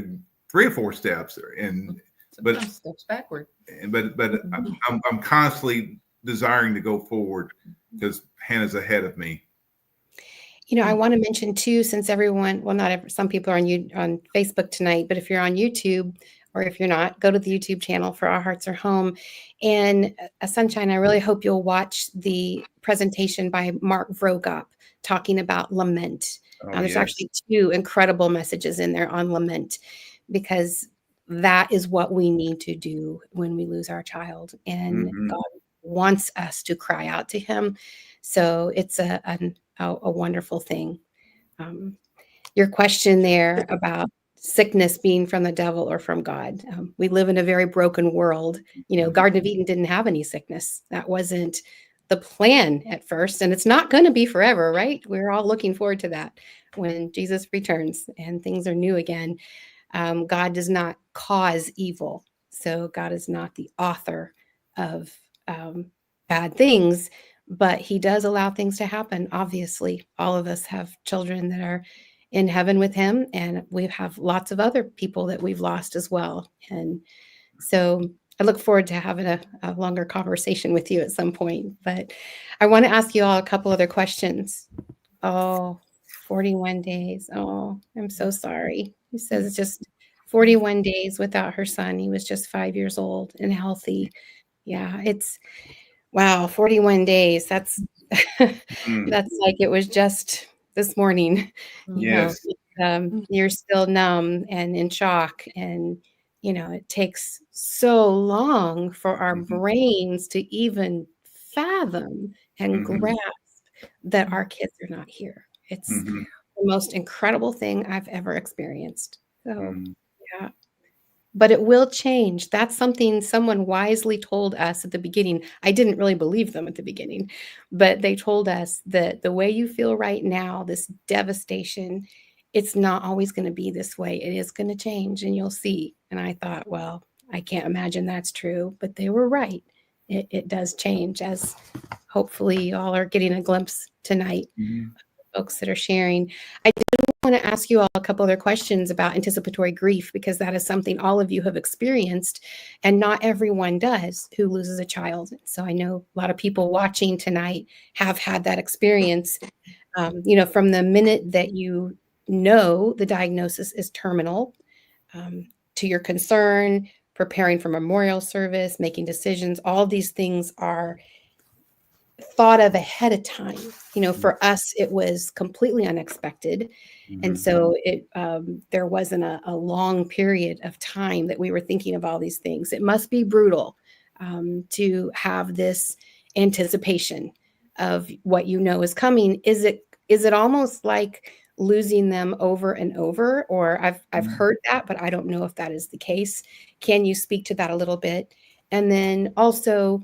3 or 4 steps, and Sometimes steps backward. But I'm constantly desiring to go forward because Hannah's ahead of me. You know, I want to mention too, since everyone, well, not every, some people are on Facebook tonight, but if you're on YouTube, or if you're not, go to the YouTube channel for Our Hearts Are Home. And Sunshine, I really hope you'll watch the presentation by Mark Vrogop talking about lament. There's actually 2 incredible messages in there on lament, because that is what we need to do when we lose our child. And God wants us to cry out to him. So it's a wonderful thing. Your question there about sickness being from the devil or from God. We live in a very broken world. You know, Garden of Eden didn't have any sickness. That wasn't the plan at first, and it's not going to be forever, right? We're all looking forward to that when Jesus returns and things are new again. God does not cause evil. So God is not the author of bad things, but he does allow things to happen. Obviously, all of us have children that are in heaven with him, and we have lots of other people that we've lost as well. And so I look forward to having a longer conversation with you at some point. But I want to ask you all a couple other questions. Oh, 41 days. Oh, I'm so sorry. He says it's just 41 days without her son. He was just 5 years old and healthy. Yeah, it's wow, 41 days. That's that's like it was just this morning. Yes. You're still numb and in shock, and it takes so long for our brains to even fathom and grasp that our kids are not here. It's the most incredible thing I've ever experienced. So, yeah. But it will change. That's something someone wisely told us at the beginning. I didn't really believe them at the beginning, but they told us that the way you feel right now, this devastation, it's not always going to be this way. It is going to change, and you'll see. And I thought, well, I can't imagine that's true, but they were right. It does change, as hopefully you all are getting a glimpse tonight, folks that are sharing. I did want to ask you all a couple other questions about anticipatory grief, because that is something all of you have experienced, and not everyone does who loses a child. So I know a lot of people watching tonight have had that experience. From the minute that you know the diagnosis is terminal, to your concern, preparing for memorial service, making decisions, all these things are thought of ahead of time. For us, it was completely unexpected. And so there wasn't a long period of time that we were thinking of all these things. It must be brutal to have this anticipation of what is coming. Is it almost like losing them over and over? Or I've heard that, but I don't know if that is the case. Can you speak to that a little bit? And then also,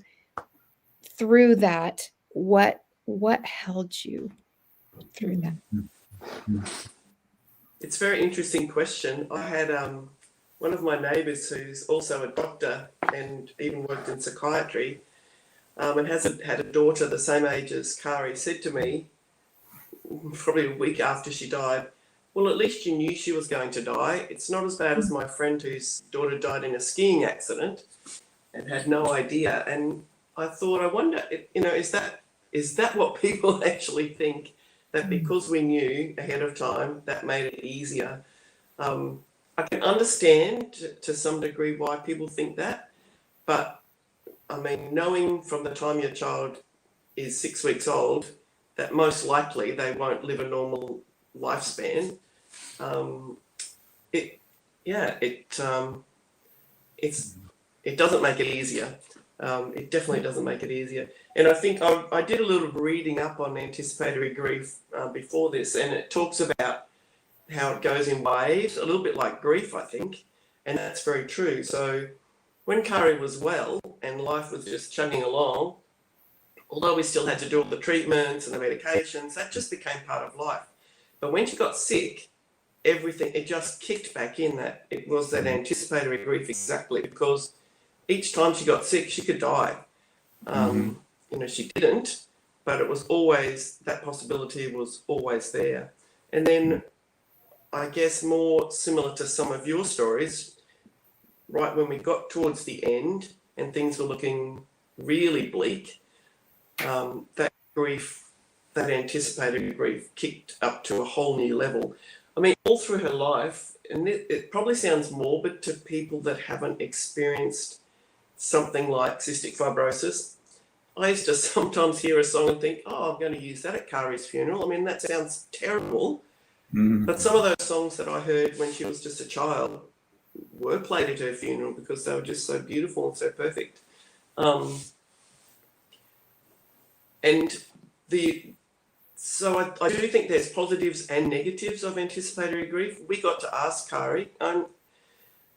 through that, what held you through that? It's a very interesting question. I had one of my neighbours who's also a doctor and even worked in psychiatry, and had a daughter the same age as Kari, said to me, probably a week after she died, well, at least you knew she was going to die. It's not as bad as my friend whose daughter died in a skiing accident and had no idea. And I thought, I wonder, is that what people actually think? That because we knew ahead of time, that made it easier. I can understand to some degree why people think that, but I mean, knowing from the time your child is 6 weeks old that most likely they won't live a normal lifespan, it doesn't make it easier. It definitely doesn't make it easier. And I think I did a little reading up on anticipatory grief before this, and it talks about how it goes in waves, a little bit like grief, I think. And that's very true. So when Kari was well and life was just chugging along, although we still had to do all the treatments and the medications, that just became part of life. But when she got sick, everything, it just kicked back in. That it was that anticipatory grief, exactly, because each time she got sick, she could die. She didn't, but it was always, that possibility was always there. And then I guess more similar to some of your stories, right when we got towards the end and things were looking really bleak, that grief, that anticipated grief, kicked up to a whole new level. I mean, all through her life, and it probably sounds morbid to people that haven't experienced something like cystic fibrosis. I used to sometimes hear a song and think, oh, I'm going to use that at Kari's funeral. I mean, that sounds terrible. But some of those songs that I heard when she was just a child were played at her funeral because they were just so beautiful and so perfect. So I do think there's positives and negatives of anticipatory grief. We got to ask Kari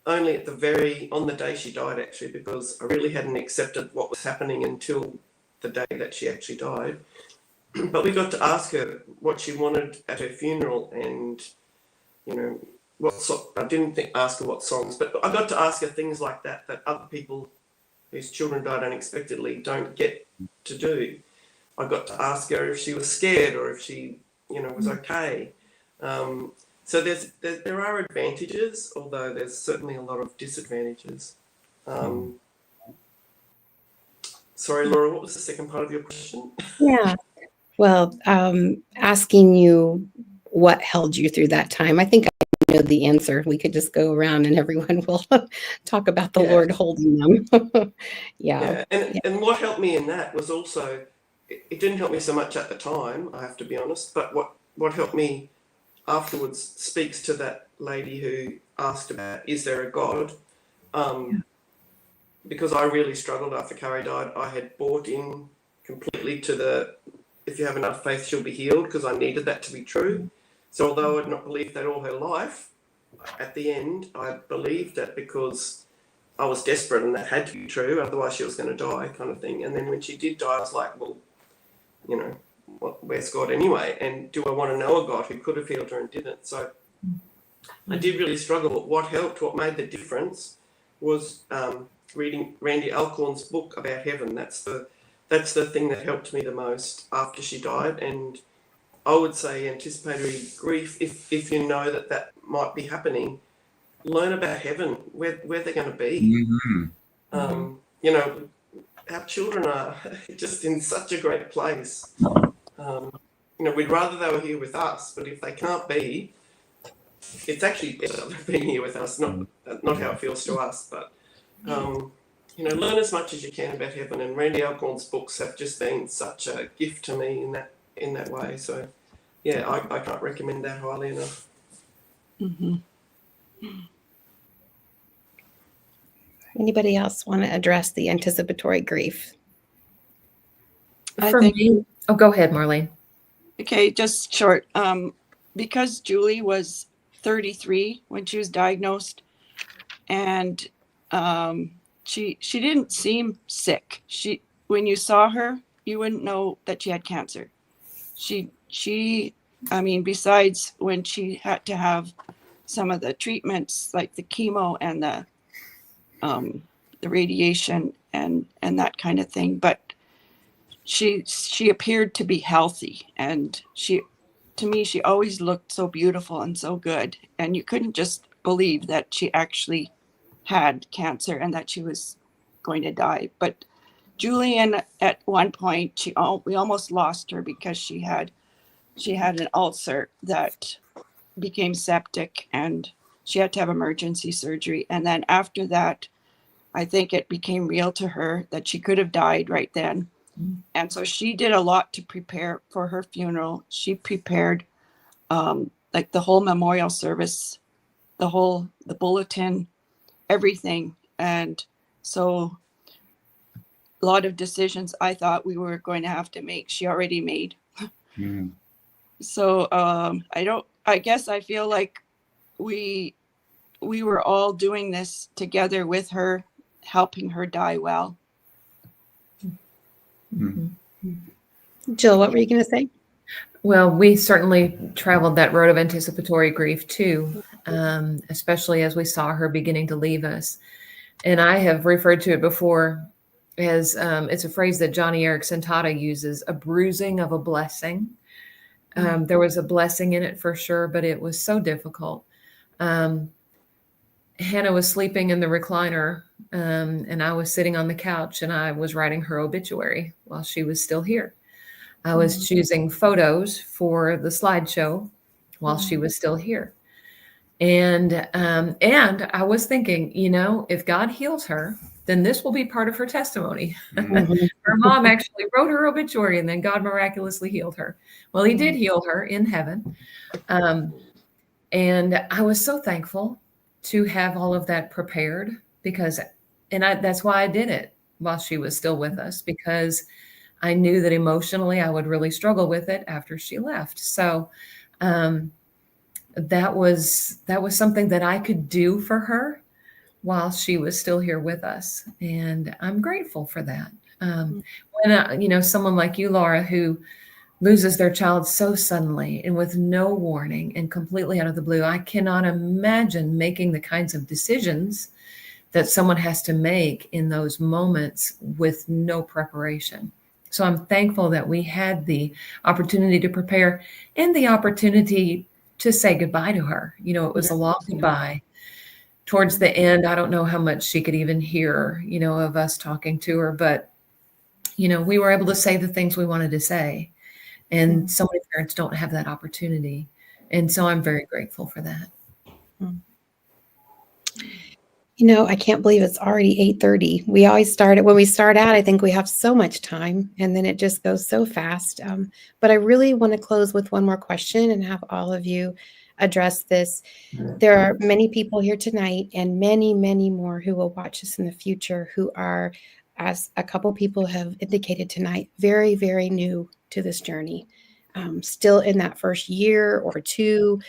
only on the day she died, actually, because I really hadn't accepted what was happening until the day that she actually died. But we got to ask her what she wanted at her funeral, and I didn't ask her what songs, but I got to ask her things like that other people whose children died unexpectedly don't get to do. I got to ask her if she was scared or if she, was okay. So there are advantages, although there's certainly a lot of disadvantages. Sorry, Laura, what was the second part of your question? Yeah. Well, asking you what held you through that time. I think I know the answer. We could just go around and everyone will talk about the Lord holding them. Yeah. And what helped me in that was also, it didn't help me so much at the time, I have to be honest, but what helped me afterwards speaks to that lady who asked about, is there a God? Because I really struggled after Kari died. I had bought in completely to if you have enough faith, she'll be healed, because I needed that to be true. So although I'd not believed that all her life, at the end, I believed that because I was desperate and that had to be true, otherwise she was going to die, kind of thing. And then when she did die, I was like, well, where's God anyway? And do I want to know a God who could have healed her and didn't? So I did really struggle. But what helped, what made the difference was reading Randy Alcorn's book about heaven. That's the thing that helped me the most after she died. And I would say anticipatory grief, if you know that might be happening, learn about heaven, where they're going to be. Our children are just in such a great place. We'd rather they were here with us, but if they can't be, it's actually better than being here with us. Not how it feels to us, but learn as much as you can about heaven. And Randy Alcorn's books have just been such a gift to me in that way. So, yeah, I can't recommend that highly enough. Anybody else want to address the anticipatory grief? For me, go ahead, Marlene. Okay, just short. Because Julie was 33 when she was diagnosed, and she didn't seem sick. When you saw her, you wouldn't know that she had cancer. Besides when she had to have some of the treatments like the chemo and the radiation and that kind of thing, but she appeared to be healthy, and to me she always looked so beautiful and so good, and you couldn't just believe that she actually had cancer and that she was going to die. But Julian, at one point, we almost lost her because she had an ulcer that became septic, and she had to have emergency surgery. And then after that, I think it became real to her that she could have died right then. And so she did a lot to prepare for her funeral. She prepared like the whole memorial service, the bulletin, everything. And so a lot of decisions I thought we were going to have to make, she already made. So I guess I feel like we were all doing this together with her, helping her die well. Jill, what were you going to say? Well, we certainly traveled that road of anticipatory grief too, especially as we saw her beginning to leave us. And I have referred to it before as it's a phrase that Johnny Erickson Tata uses, a bruising of a blessing. There was a blessing in it for sure, but it was so difficult. Hannah was sleeping in the recliner, and I was sitting on the couch, and I was writing her obituary while she was still here. I was choosing photos for the slideshow while she was still here. And I was thinking, if God heals her, then this will be part of her testimony. Her mom actually wrote her obituary, and then God miraculously healed her. Well, he did heal her in heaven. And I was so thankful to have all of that prepared that's why I did it while she was still with us, because I knew that emotionally I would really struggle with it after she left. So that was something that I could do for her while she was still here with us. And I'm grateful for that. When, someone like you, Laura, who loses their child so suddenly and with no warning and completely out of the blue, I cannot imagine making the kinds of decisions that someone has to make in those moments with no preparation. So I'm thankful that we had the opportunity to prepare and the opportunity to say goodbye to her. It was a long goodbye. Towards the end, I don't know how much she could even hear, of us talking to her, but, we were able to say the things we wanted to say. And so many parents don't have that opportunity. And so I'm very grateful for that. I can't believe it's already 8:30. We always when we start out, I think we have so much time, and then it just goes so fast. But I really want to close with one more question and have all of you address this. There are many people here tonight and many, many more who will watch us in the future who are, as a couple people have indicated tonight, very, very new to this journey, still in that first year or two.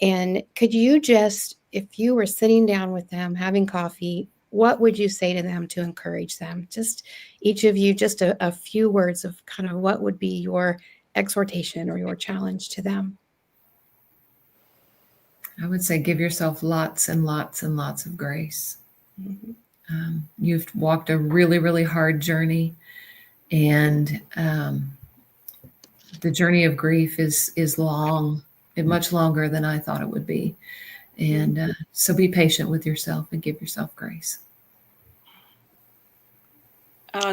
And could you just, if you were sitting down with them, having coffee, what would you say to them to encourage them? Just each of you, just a few words of kind of what would be your exhortation or your challenge to them. I would say give yourself lots and lots and lots of grace. You've walked a really, really hard journey, and the journey of grief is long, and much longer than I thought it would be. And so be patient with yourself and give yourself grace.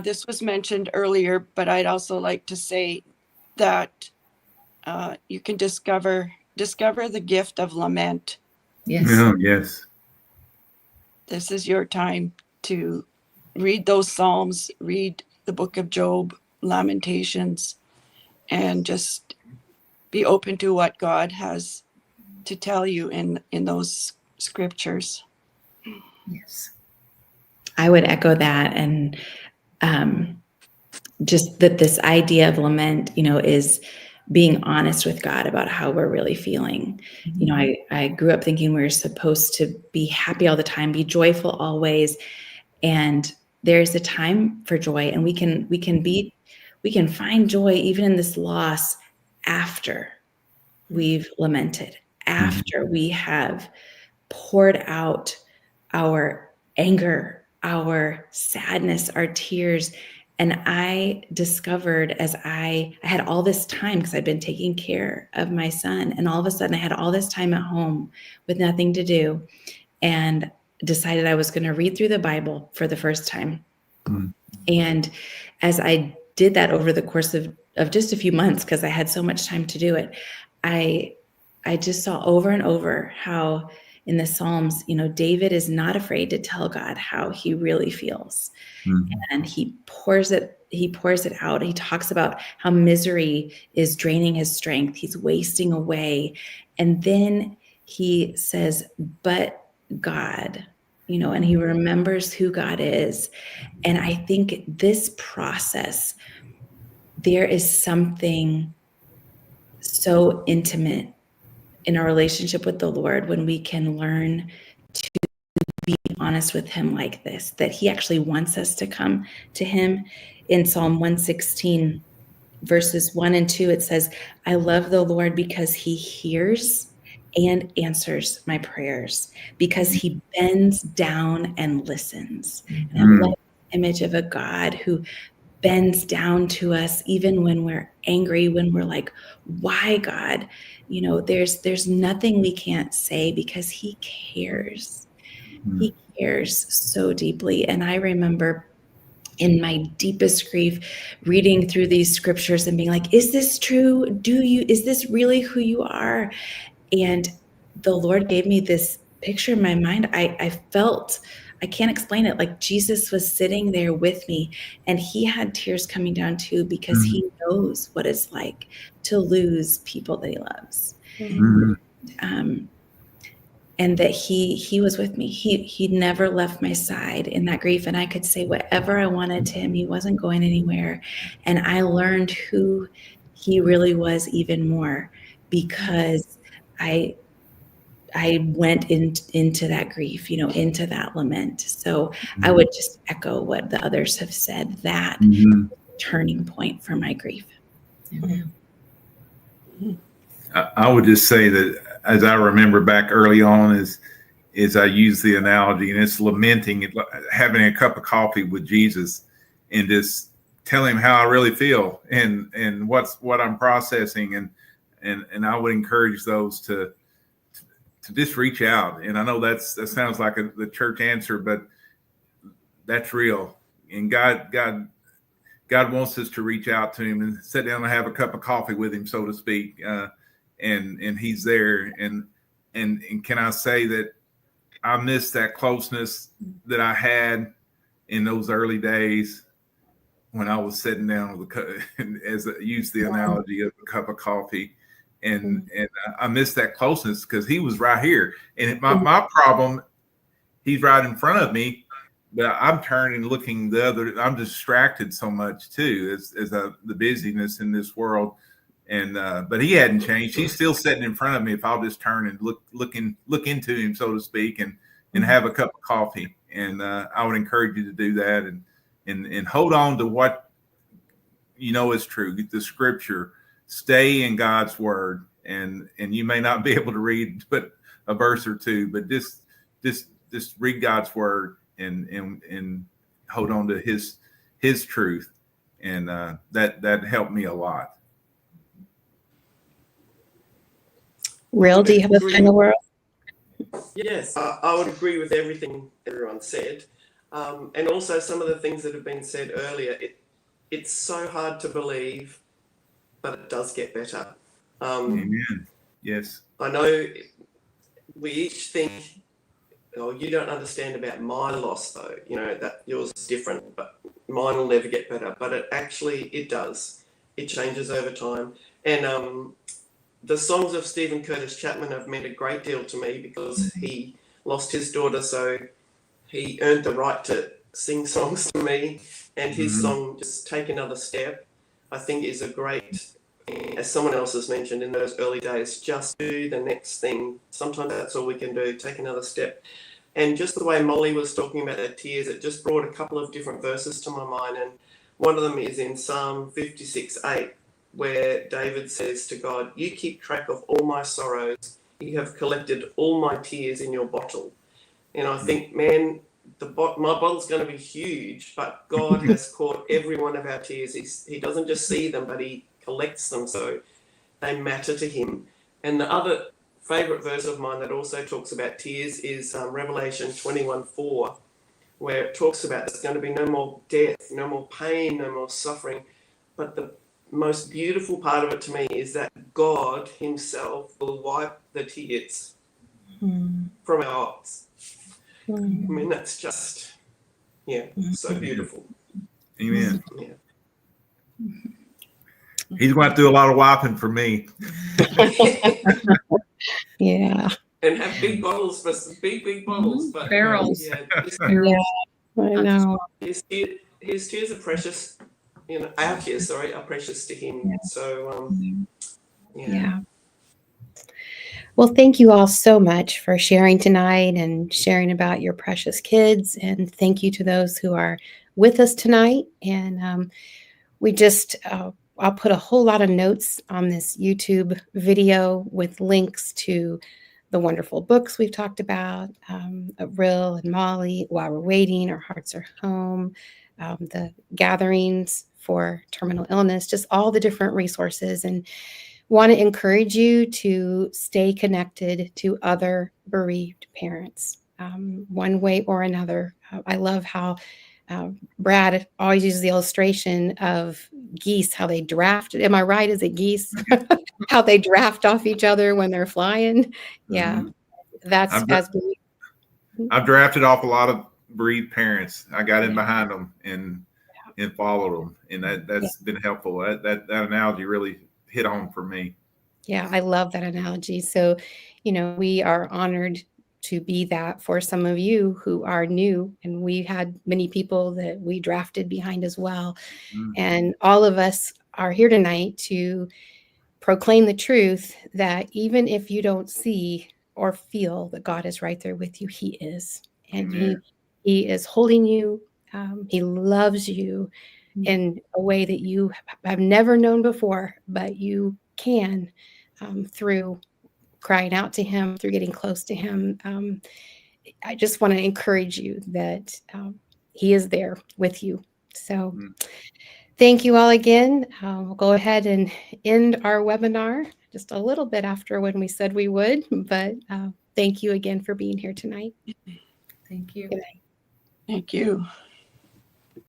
This was mentioned earlier, but I'd also like to say that you can discover the gift of lament. Yes. Oh, yes. This is your time to read those Psalms, read the book of Job, Lamentations, and just be open to what God has to tell you in those scriptures. Yes. I would echo that. And just that this idea of lament, is being honest with God about how we're really feeling. I grew up thinking we were supposed to be happy all the time, be joyful always. And there's a time for joy, and we can find joy even in this loss after we've lamented, after we have poured out our anger, our sadness, our tears. And I discovered as I had all this time, because I'd been taking care of my son, and all of a sudden I had all this time at home with nothing to do, and decided I was going to read through the Bible for the first time. And as I did that over the course of just a few months, because I had so much time to do it, I just saw over and over how in the Psalms, David is not afraid to tell God how he really feels. And he pours it out. He talks about how misery is draining his strength. He's wasting away. And then he says, but God, and he remembers who God is. And I think this process, there is something so intimate in our relationship with the Lord when we can learn to be honest with him like this, that he actually wants us to come to him. In Psalm 116, verses 1 and 2, it says, I love the Lord because he hears and answers my prayers, because he bends down and listens. And image of a God who bends down to us even when we're angry, when we're like, why, God? There's nothing we can't say because he cares. He cares so deeply. And I remember in my deepest grief reading through these scriptures and being like, is this true? Is this really who you are? And the Lord gave me this picture in my mind. I felt, I can't explain it, like Jesus was sitting there with me, and he had tears coming down too, because he knows what it's like to lose people that he loves. And that he was with me. He never left my side in that grief. And I could say whatever I wanted to him. He wasn't going anywhere. And I learned who he really was even more because I went into that grief, into that lament. So I would just echo what the others have said, that turning point for my grief. Amen. I would just say that as I remember back early on, is I use the analogy, and it's lamenting, having a cup of coffee with Jesus and just tell him how I really feel and what I'm processing. And I would encourage those to just reach out. And I know that sounds like the church answer, but that's real. And God wants us to reach out to him and sit down and have a cup of coffee with him, so to speak. And he's there. And can I say that I miss that closeness that I had in those early days when I was sitting down with as I use the analogy of a cup of coffee. And I miss that closeness because he was right here. And my problem, he's right in front of me, but I'm turning, looking the other. I'm distracted so much too, as the busyness in this world. And but he hadn't changed. He's still sitting in front of me. If I'll just turn and look into him, so to speak, and have a cup of coffee. And I would encourage you to do that and hold on to what is true. The scripture. Stay in God's word, and you may not be able to read but a verse or two, but just read God's word and hold on to his truth, and that helped me a lot. Real, do you have a final word? Yes, I would agree with everything everyone said, and also some of the things that have been said earlier. It's so hard to believe, but it does get better. Amen. Yes. I know we each think, oh, you don't understand about my loss though, that yours is different, but mine will never get better. But it does. It changes over time. And the songs of Stephen Curtis Chapman have meant a great deal to me because he lost his daughter, so he earned the right to sing songs to me. And his song, Just Take Another Step, I think is a great, as someone else has mentioned in those early days, just do the next thing. Sometimes that's all we can do, take another step. And just the way Molly was talking about the tears, it just brought a couple of different verses to my mind. And one of them is in Psalm 56:8, where David says to God, you keep track of all my sorrows. You have collected all my tears in your bottle. And I think, man, my bottle's going to be huge, but God has caught every one of our tears. He doesn't just see them, but he collects them, so they matter to him. And the other favourite verse of mine that also talks about tears is Revelation 21:4, where it talks about there's going to be no more death, no more pain, no more suffering. But the most beautiful part of it to me is that God himself will wipe the tears from our eyes. I mean, that's just, so beautiful. Amen. Yeah. He's going to do a lot of wiping for me. Yeah. And have big bottles, big bottles. But barrels. Yeah, I know. His tears are precious. Our tears, are precious to him. Yeah. So, Yeah. Well, thank you all so much for sharing tonight and sharing about your precious kids. And thank you to those who are with us tonight. And we just, I'll put a whole lot of notes on this YouTube video with links to the wonderful books we've talked about, Rill and Molly, While We're Waiting, Our Hearts Are Home, the gatherings for terminal illness, just all the different resources, and want to encourage you to stay connected to other bereaved parents, one way or another. I love how Brad always uses the illustration of geese, how they draft. Am I right? Is it geese? How they draft off each other when they're flying. Yeah, that's I've, as I've drafted off a lot of bereaved parents. I got in Yeah. behind them and followed them, and that's been helpful. That analogy really hit home for me. Yeah, I love that analogy. So, we are honored to be that for some of you who are new, and we had many people that we drafted behind as well. And all of us are here tonight to proclaim the truth that even if you don't see or feel that God is right there with you, He is. And he is holding you. He loves you in a way that you have never known before, but you can through crying out to Him, through getting close to Him. I just want to encourage you that He is there with you. So thank you all again. We'll go ahead and end our webinar just a little bit after when we said we would, but thank you again for being here tonight. Thank you. Good night. Thank you.